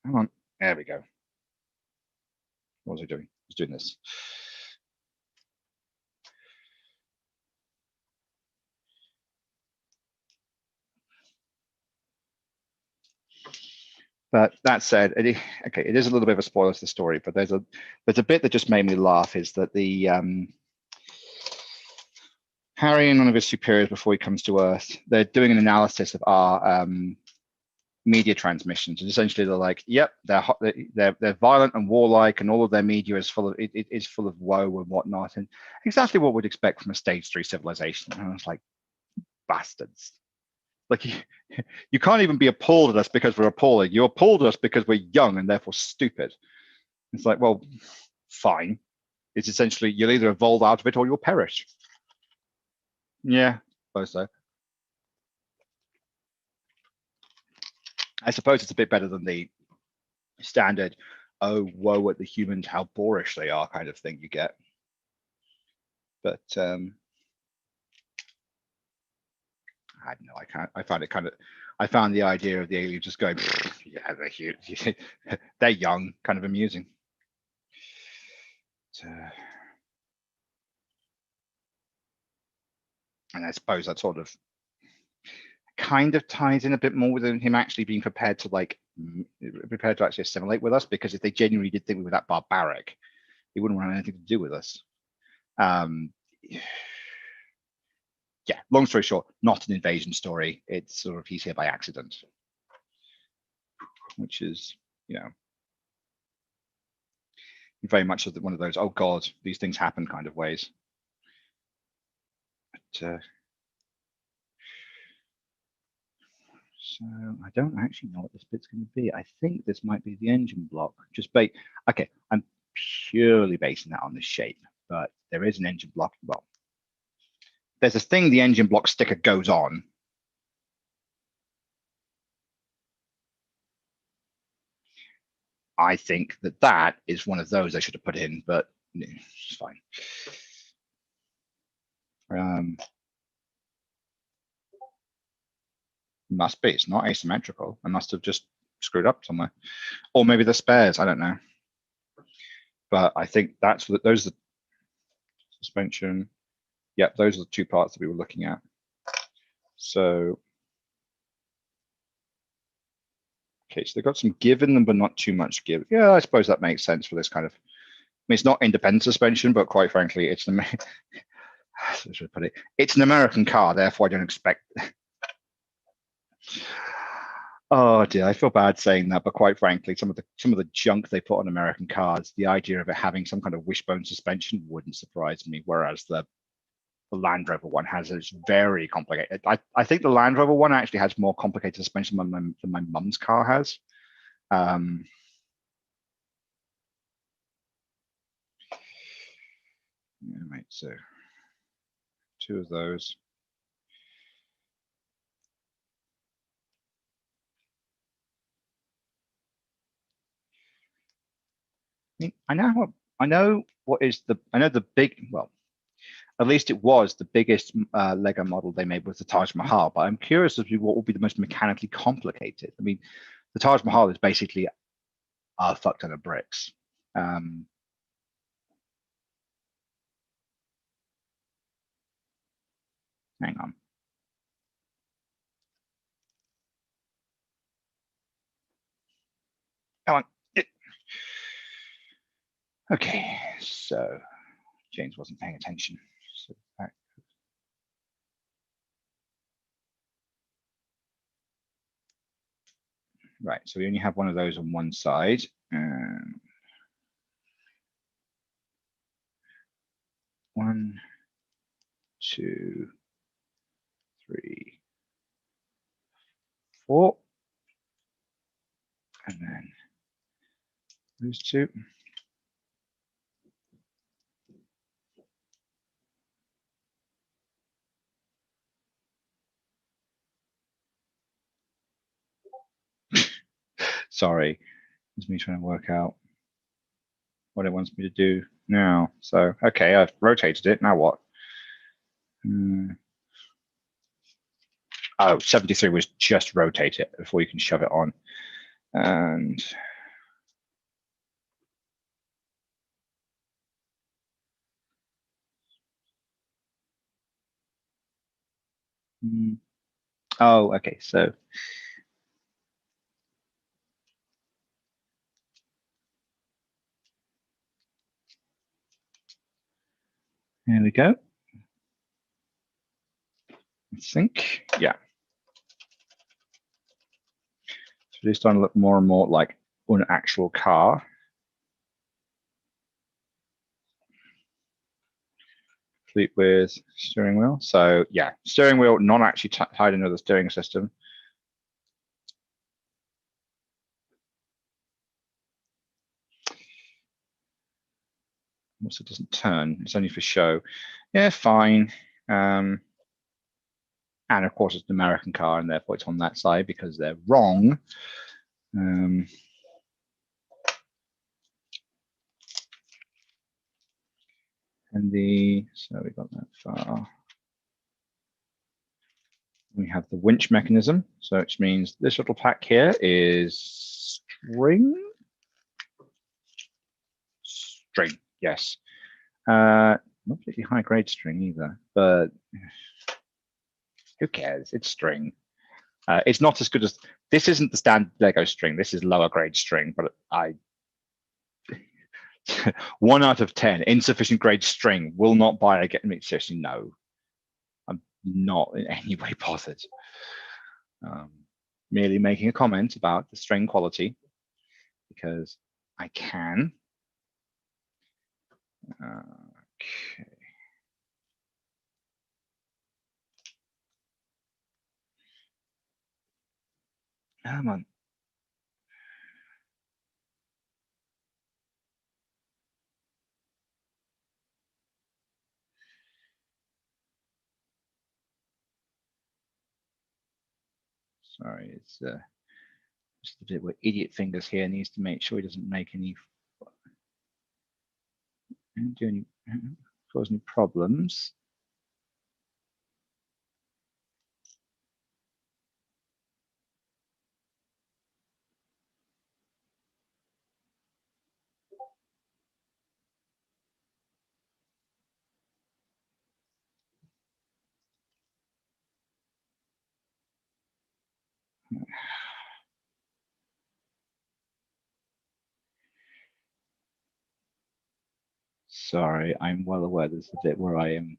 [SPEAKER 1] Come on, there we go. What was I doing? I was doing this. But that said, okay, it is a little bit of a spoiler to the story, but there's a bit that just made me laugh. Is that the Harry and one of his superiors before he comes to Earth, they're doing an analysis of our media transmissions, and essentially they're like, "Yep, they're violent and warlike, and all of their media is full of it is full of woe and whatnot, and exactly what we'd expect from a stage 3 civilization." And I was like, bastards. Like you can't even be appalled at us because we're appalling. You're appalled at us because we're young and therefore stupid. It's like, well, fine. It's essentially you'll either evolve out of it or you'll perish. Yeah, I suppose so. I suppose it's a bit better than the standard, oh, woe at the humans, how boorish they are kind of thing you get. But I don't know, I find it kind of, I found the idea of the alien just going, yeah, they're huge, they're young, kind of amusing. And I suppose that sort of kind of ties in a bit more with him actually being prepared to actually assimilate with us, because if they genuinely did think we were that barbaric, they wouldn't want anything to do with us. Yeah, long story short, not an invasion story. It's sort of he's here by accident, which is, very much one of those, oh God, these things happen kind of ways. But, so I don't actually know what this bit's going to be. I think this might be the engine block. Okay, I'm purely basing that on the shape, but there is an engine block. Well, there's a thing the engine block sticker goes on. I think that is one of those I should have put in, but it's fine. Must be. It's not asymmetrical. I must have just screwed up somewhere, or maybe the spares. I don't know. But I think those are the suspension. Yep, those are the two parts that we were looking at. So, okay, so they've got some give in them, but not too much give. Yeah, I suppose that makes sense for this kind of. I mean, it's not independent suspension, but quite frankly, it's an. So should I put it? It's an American car, therefore I don't expect. Oh dear, I feel bad saying that, but quite frankly, some of the junk they put on American cars, the idea of it having some kind of wishbone suspension wouldn't surprise me. Whereas the Land Rover one has, it's very complicated. I think the Land Rover one actually has more complicated suspension than my mum's car has. Yeah, right, so 2 of those. I know the big, well, at least it was the biggest Lego model they made was the Taj Mahal, but I'm curious as to what will be the most mechanically complicated. I mean, the Taj Mahal is basically a fuck ton of bricks. Hang on. Come on. Okay, so James wasn't paying attention. So right, so we only have one of those on one side. 1, 2, 3, 4, and then those 2. Sorry, it's me trying to work out what it wants me to do now. So, okay, I've rotated it. Now what? Oh, 73 was just rotate it before you can shove it on. And oh, okay, so there we go. I think, yeah. So it's starting to look more and more like an actual car. Complete with steering wheel. So yeah, steering wheel not actually tied into the steering system. Also doesn't turn, it's only for show. Yeah, fine. And of course it's an American car and therefore it's on that side because they're wrong. And so we got that far. We have the winch mechanism, so which means this little pack here is string. String, yes. Not particularly high grade string either, but who cares? It's string. It's not as good as this. Isn't the standard Lego string. This is lower grade string, but 1 out of 10 insufficient grade string will not buy again. I mean, seriously, no. I'm not in any way bothered. Merely making a comment about the string quality because I can. Okay. Come on. Sorry, it's just a bit where idiot fingers here needs to make sure he doesn't make any cause any problems. Sorry, I'm well aware there's a bit where I am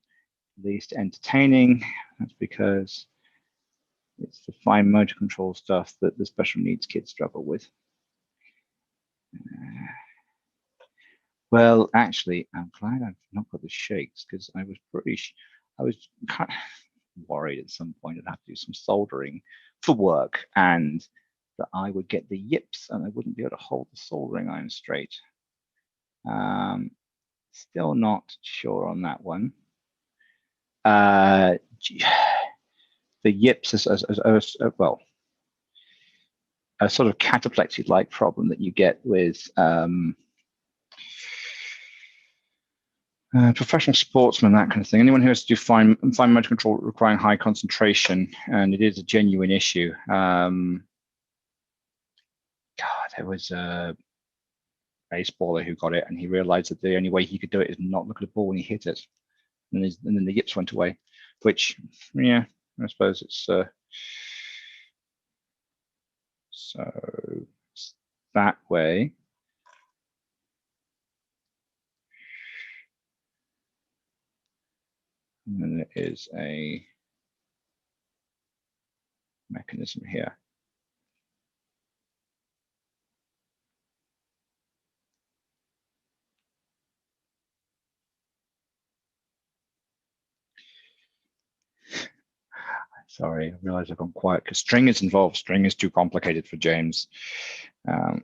[SPEAKER 1] least entertaining. That's because it's the fine motor control stuff that the special needs kids struggle with. Well, actually, I'm glad I've not got the shakes because I was kind of worried at some point I'd have to do some soldering for work and that I would get the yips and I wouldn't be able to hold the soldering iron straight. Still not sure on that one. The yips is well, a sort of cataplexy-like problem that you get with professional sportsmen, that kind of thing. Anyone who has to do fine motor control requiring high concentration, and it is a genuine issue. God, there was a baseballer who got it, and he realized that the only way he could do it is not look at the ball when he hit it, and then the yips went away. Which, yeah, I suppose it's so it's that way. And then there is a mechanism here. Sorry, I realize I've gone quiet because string is involved. String is too complicated for James. I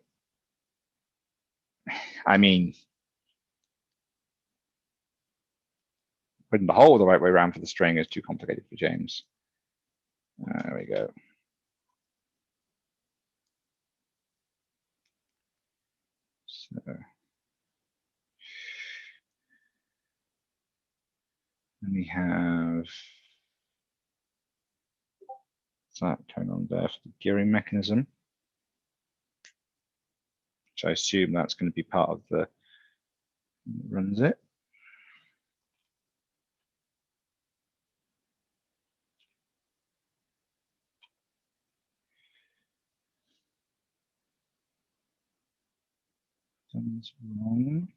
[SPEAKER 1] mean, putting the hole the right way around for the string is too complicated for James. There we go. So, then we have that turn on there for the gearing mechanism, which I assume that's going to be part of the runs it. Something's wrong.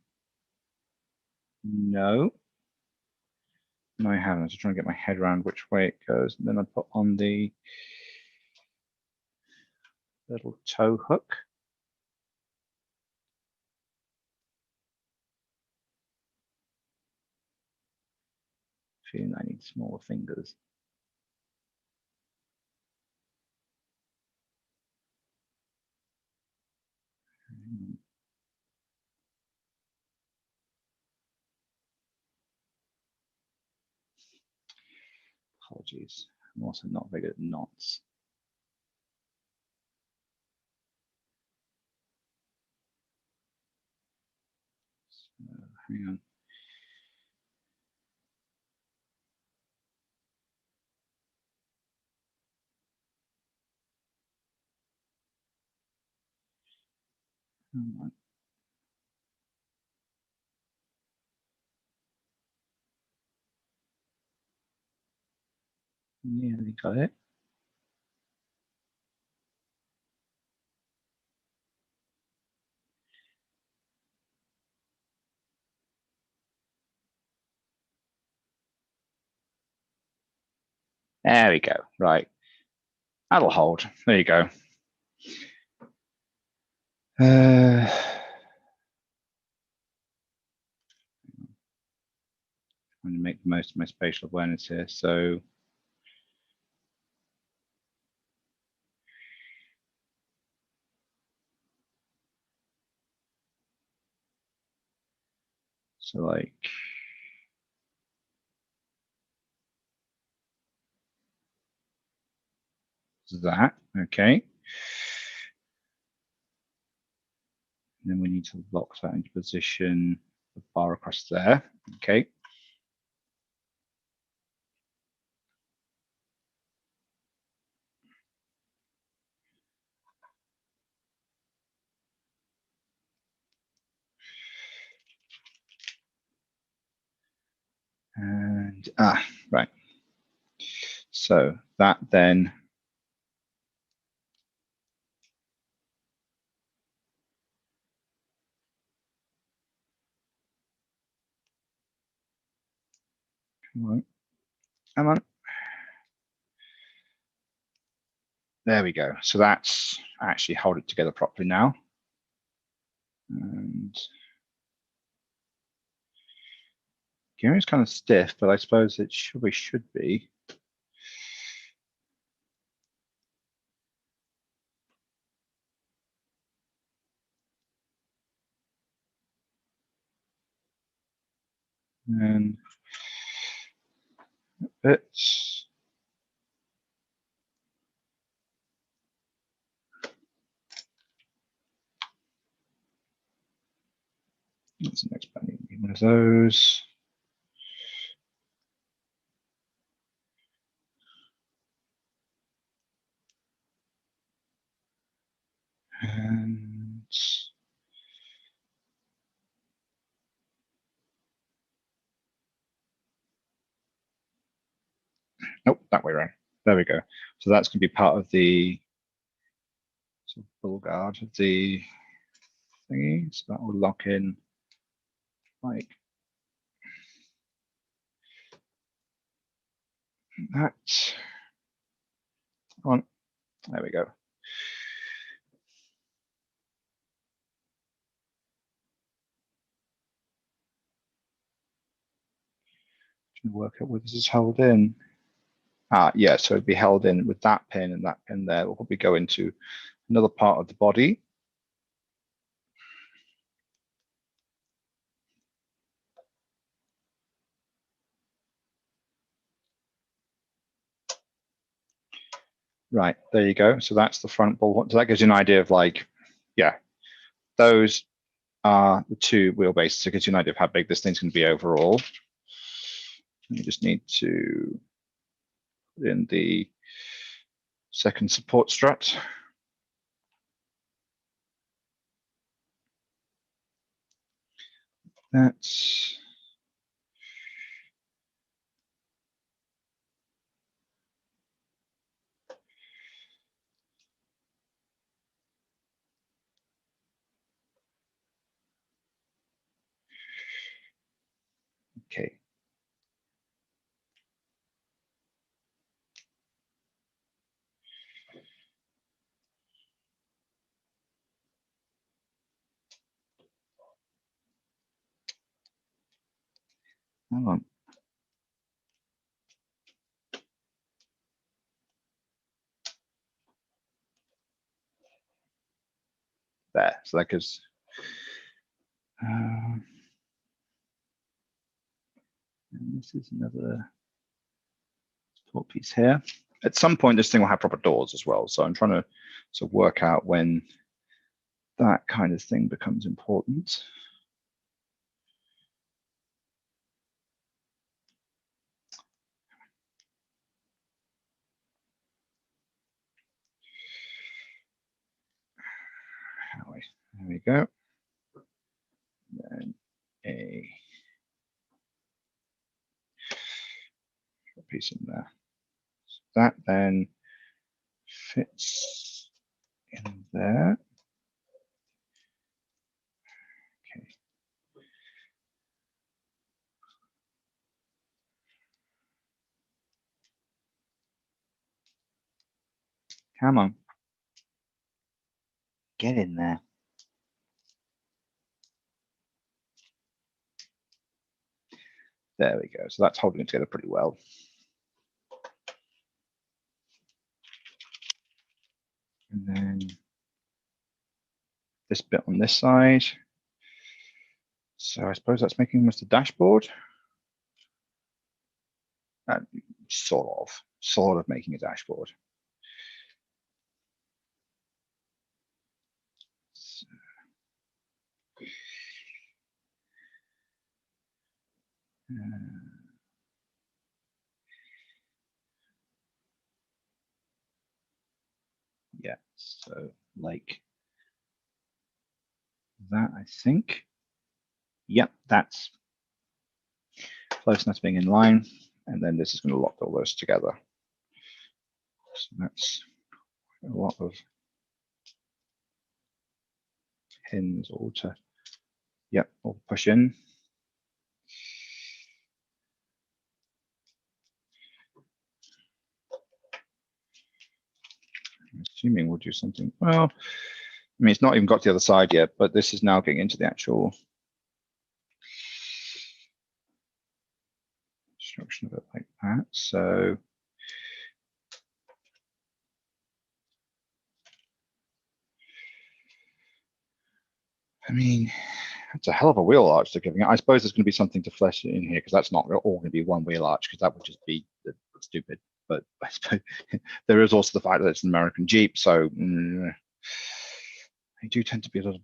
[SPEAKER 1] No. No, I haven't. I'm just trying to get my head around which way it goes. And then I put on the little tow hook. Feeling I need smaller fingers. Apologies. I'm also not very good at knots. So, hang on. Nearly got it. There we go. Right. That'll hold. There you go. Trying to make the most of my spatial awareness here. So like that. Okay. And then we need to lock that into position, the bar across there. Okay. And right. So that then come on. There we go. So that's actually hold it together properly now. And gearing is kind of stiff, but I suppose it should be. And it's what's the next button? One of those. And nope, that way around. There we go. So that's going to be part of the sort of full guard of the thingy. So that will lock in like that. On. There we go. Trying to work out where this is held in. Yeah, so it'd be held in with that pin and that pin there. We'll probably go into another part of the body. Right, there you go. So that's the front ball. So that gives you an idea of like, yeah, those are the two wheelbases. So it gives you an idea of how big this thing's going to be overall. You just need to put in the second support strut. That's okay. Hang on. There. So that gives. And this is another support piece here. At some point, this thing will have proper doors as well. So I'm trying to sort of work out when that kind of thing becomes important. There we go. Then a piece in there. So that then fits in there. Okay. Come on. Get in there. There we go. So that's holding it together pretty well. And then this bit on this side. So I suppose that's making almost a dashboard. Sort of making a dashboard. So, yeah, so like that, I think. Yep, that's close enough to being in line. And then this is going to lock all those together. So that's a lot of pins all to, yep, all push in. I'm assuming we'll do something. Well, I mean, it's not even got to the other side yet, but this is now getting into the actual construction of it like that. So I mean, it's a hell of a wheel arch they're giving it. I suppose there's going to be something to flesh in here because that's not all going to be one wheel arch because that would just be stupid. But I suppose there is also the fact that it's an American Jeep, so they do tend to be a little.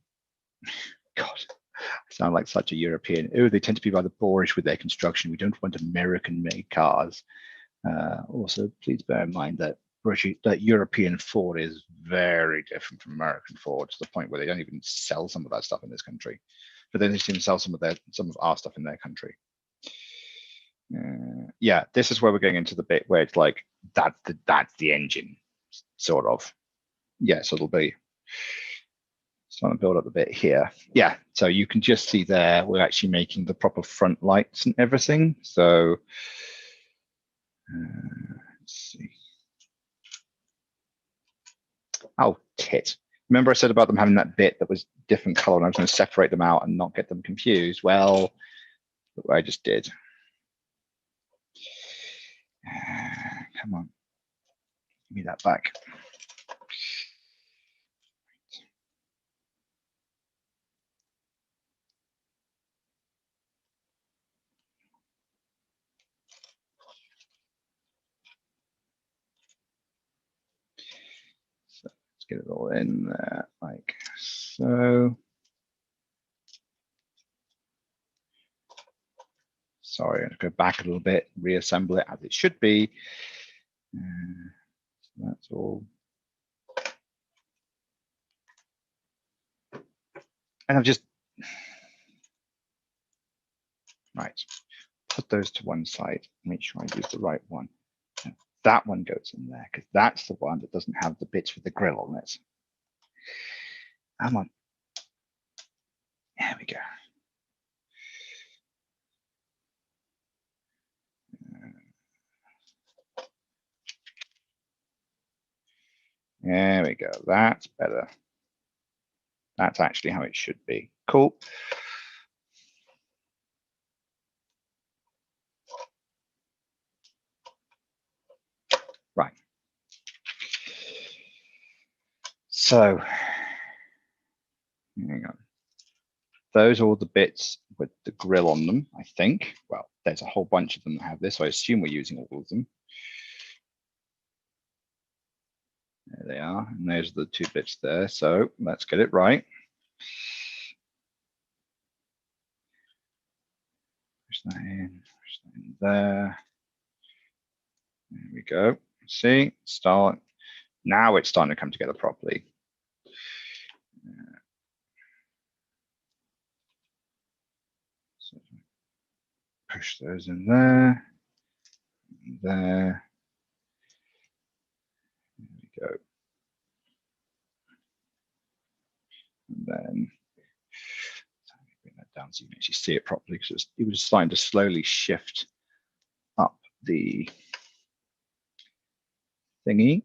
[SPEAKER 1] God, I sound like such a European. Oh, they tend to be rather boorish with their construction. We don't want American-made cars. Also, please bear in mind that European Ford is very different from American Ford to the point where they don't even sell some of that stuff in this country, but then they seem to sell some of our stuff in their country. Yeah, this is where we're getting into the bit where it's like that's the engine, sort of. Yeah, so it'll be starting to build up a bit here. Yeah, so you can just see there we're actually making the proper front lights and everything. So let's see. Oh, tit. Remember I said about them having that bit that was different color and I was going to separate them out and not get them confused? Well, look what I just did. Come on. Give me that back. So let's get it all in there like so. Sorry, I'm going to go back a little bit, reassemble it as it should be. So that's all. And I've just, right, put those to one side, make sure I use the right one. And that one goes in there because that's the one that doesn't have the bits with the grill on it. Come on. There we go. There we go. That's better. That's actually how it should be. Cool. Right. So, hang on. Those are all the bits with the grill on them, I think. Well, there's a whole bunch of them that have this. So I assume we're using all of them. There they are. And those are the two bits there. So let's get it right. Push that in there. There we go. See, start. Now it's starting to come together properly. push those in there, there. There we go. And then bring that down so you can actually see it properly, because it was starting to slowly shift up the thingy.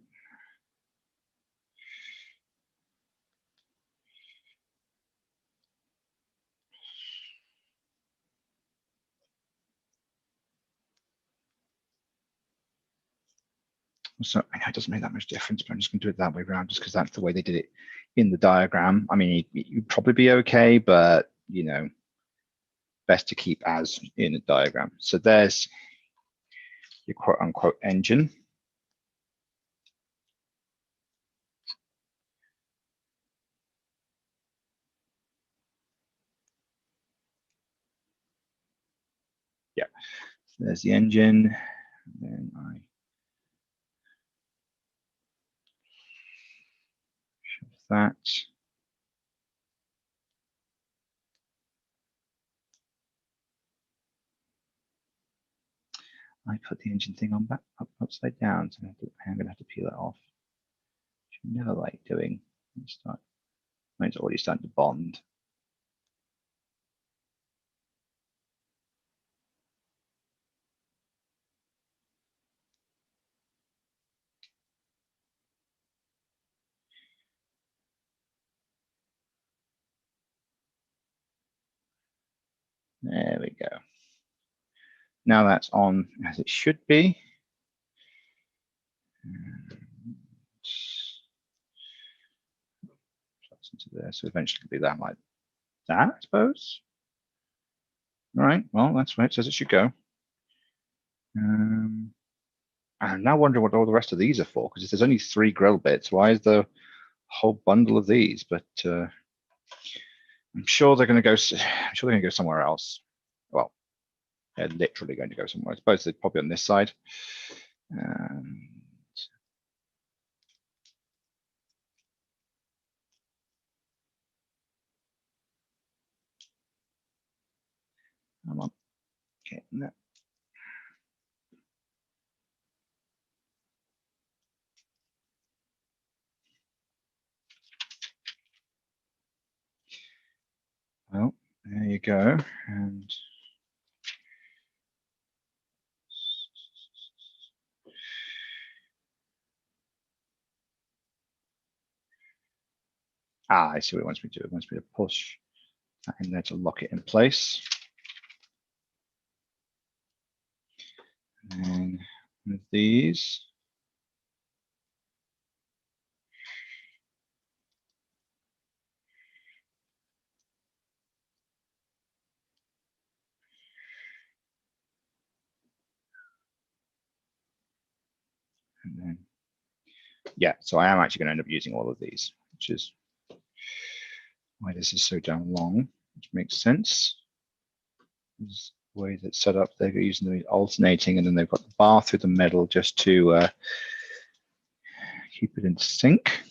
[SPEAKER 1] So I know it doesn't make that much difference, but I'm just going to do it that way around, just because that's the way they did it in the diagram. I mean, you'd probably be okay, but you know, best to keep as in a diagram. So there's your quote unquote engine. Yeah, so there's the engine. And then I shove that. I put the engine thing on back upside down, so I'm going to have to peel it off. Which I never like doing. It's already starting to bond. There we go. Now that's on as it should be. Into there, so eventually it'll be that like that, I suppose. All right, well, that's where it says it should go. I'm now wondering what all the rest of these are for, because if there's only 3 grill bits, why is the whole bundle of these? But I'm sure they're going to go. I'm sure they're going to go somewhere else. Well, they're literally going to go somewhere. I suppose they're probably on this side. Come on, okay, no. Well, there you go, and I see what it wants me to do. It wants me to push that in there to lock it in place. And with these, and then, yeah, so I am actually going to end up using all of these, which is why this is so damn long, which makes sense. There's the way that's set up, they're using the alternating, and then they've got the bar through the middle just to keep it in sync.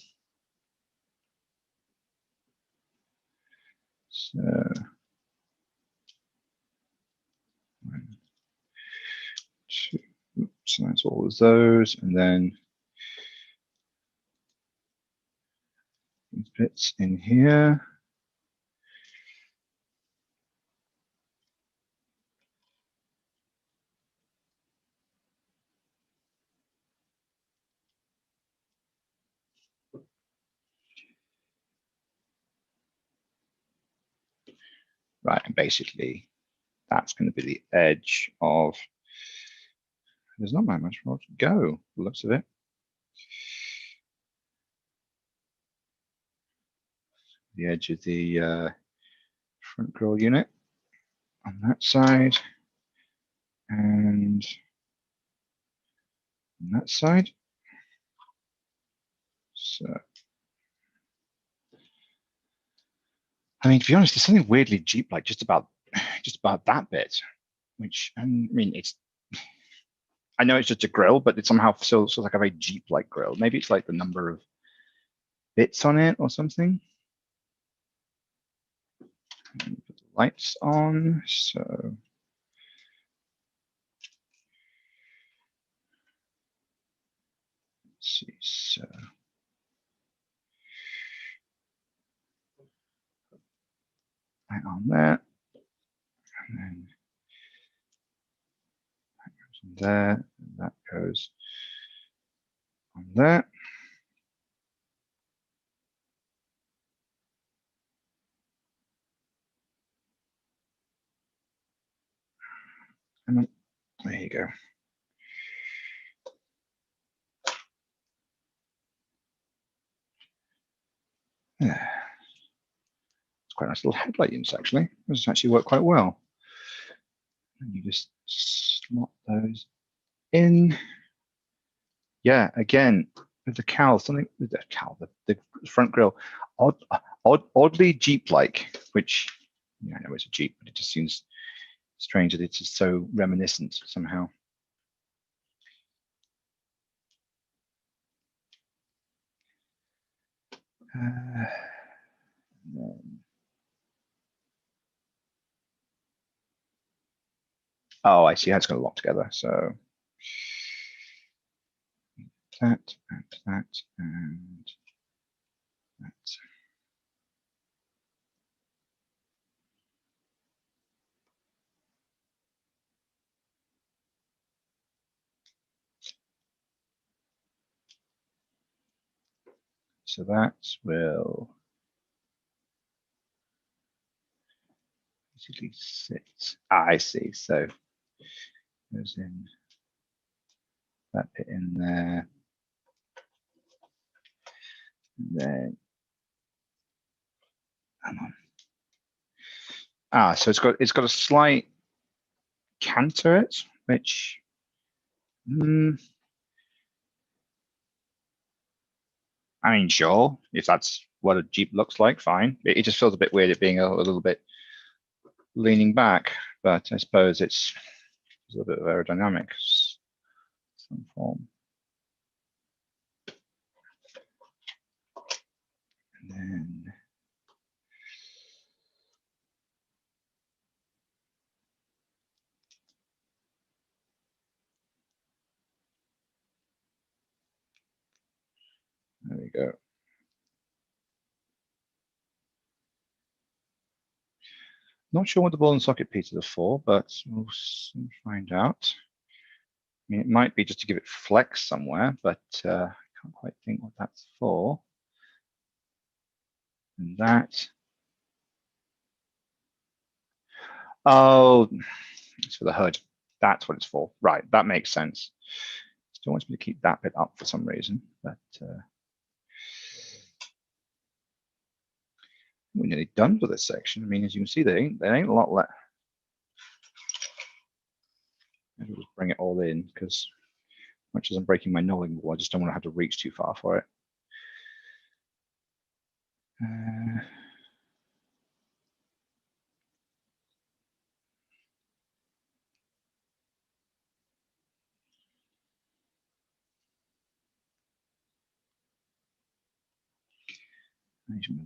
[SPEAKER 1] So, 1, 2, so that's all of those, and then these bits in here. Right, and basically that's going to be the edge of, there's not that much more to go, the looks of it. The edge of the front grille unit on that side, and on that side. So, I mean, to be honest, there's something weirdly Jeep-like just about that bit, which, I mean, I know it's just a grill, but it somehow feels like a very Jeep-like grill. Maybe it's like the number of bits on it or something. Put the lights on, so see, so right on there, and then that goes on there, and that goes on there. And then, there you go. Yeah. It's quite a nice little headlight unit, actually. This actually worked quite well. And you just slot those in. Yeah, again, with the cowl, something with the cowl, the front grille, oddly Jeep-like, which I know it's a Jeep, but it just seems strange that it's just so reminiscent somehow. Oh, I see how it's going to lock together. So that, and that, and that. So that will basically sit. I see. So goes in that bit in there. And then hang on. So it's got a slight canter it, which I mean, sure, if that's what a Jeep looks like, fine. It just feels a bit weird it being a little bit leaning back, but I suppose it's a little bit of aerodynamics, some form. And then there we go. Not sure what the ball and socket pieces are for, but we'll soon find out. I mean, it might be just to give it flex somewhere, but I can't quite think what that's for. And that. Oh, it's for the hood. That's what it's for. Right, that makes sense. Still wants me to keep that bit up for some reason, but we're nearly done with this section. I mean, as you can see, there ain't a lot left. Maybe we'll just bring it all in because much as I'm breaking my knolling wall, I just don't want to have to reach too far for it.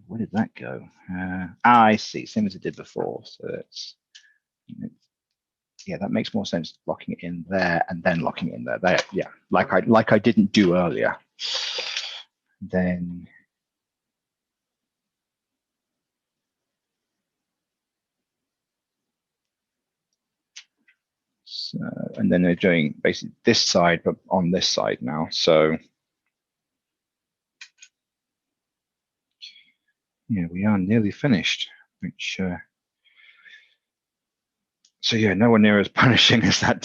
[SPEAKER 1] Where did that go? I see, same as it did before. So it's yeah, that makes more sense. Locking it in there and then locking it in there. There, yeah, like I didn't do earlier. Then so, and then they're doing basically this side, but on this side now. So yeah, we are nearly finished. Which so yeah, nowhere near as punishing as that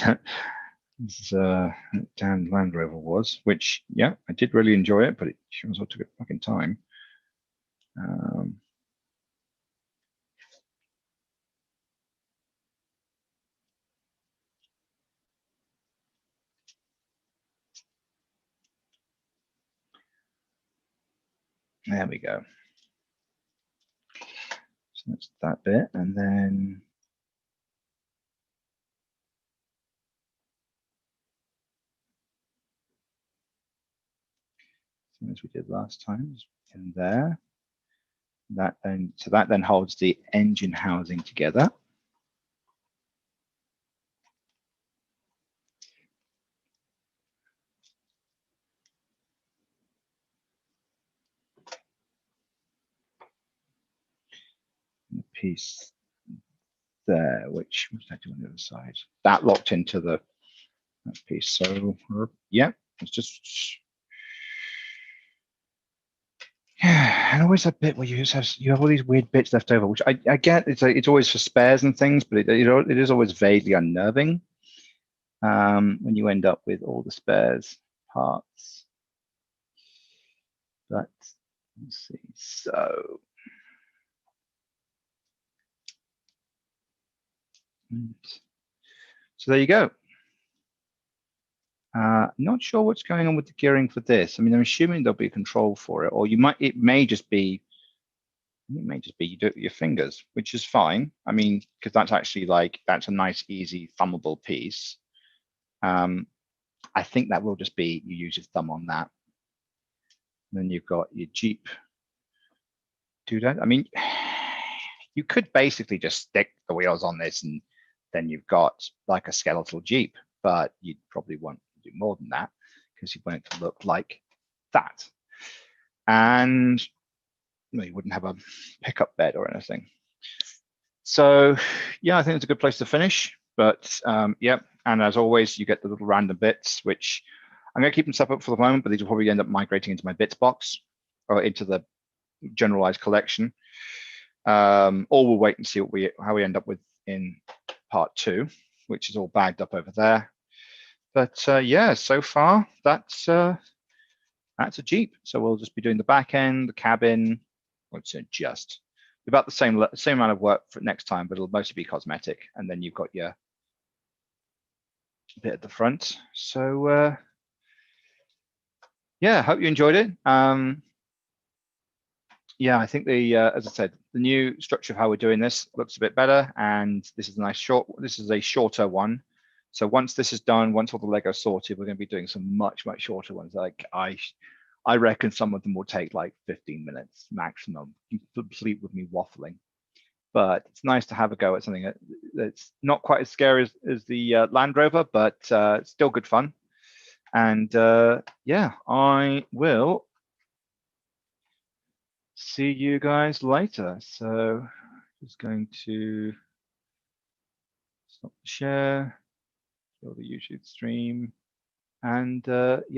[SPEAKER 1] damn Land Rover was. Which yeah, I did really enjoy it, but it sure as well took a fucking time. There we go. So that's that bit, and then same as we did last time, in there. That then holds the engine housing together. piece there, which what did I do on the other side? That locked into that piece. So yeah, it's just yeah, and always a bit where you have all these weird bits left over, which I get. It's always for spares and things, but it is always vaguely unnerving when you end up with all the spares parts. But let's see. So there you go. Not sure what's going on with the gearing for this. I mean, I'm assuming there'll be a control for it, or it may just be you do it with your fingers, which is fine. I mean, because that's actually that's a nice, easy, thumbable piece. I think that will just be you use your thumb on that. And then you've got your Jeep doodad. I mean, you could basically just stick the wheels on this and then you've got like a skeletal Jeep, but you'd probably want to do more than that because you want it to look like that. And you wouldn't have a pickup bed or anything. So yeah, I think it's a good place to finish. But yeah, and as always, you get the little random bits, which I'm going to keep them separate for the moment, but these will probably end up migrating into my bits box or into the generalized collection. Or we'll wait and see how we end up with in part 2, which is all bagged up over there. But yeah, so far that's a Jeep. So we'll just be doing the back end, the cabin. What's it just about the same amount of work for next time, but it'll mostly be cosmetic. And then you've got your bit at the front. So yeah, hope you enjoyed it. Yeah, I think as I said, the new structure of how we're doing this looks a bit better, and this is a nice this is a shorter one. So once this is done, once all the Lego's sorted, we're going to be doing some much shorter ones. Like I reckon some of them will take like 15 minutes maximum, complete with me waffling. But it's nice to have a go at something that's not quite as scary as the Land Rover, but still good fun. And yeah, I will see you guys later. So just going to stop the share, kill the YouTube stream, and yeah.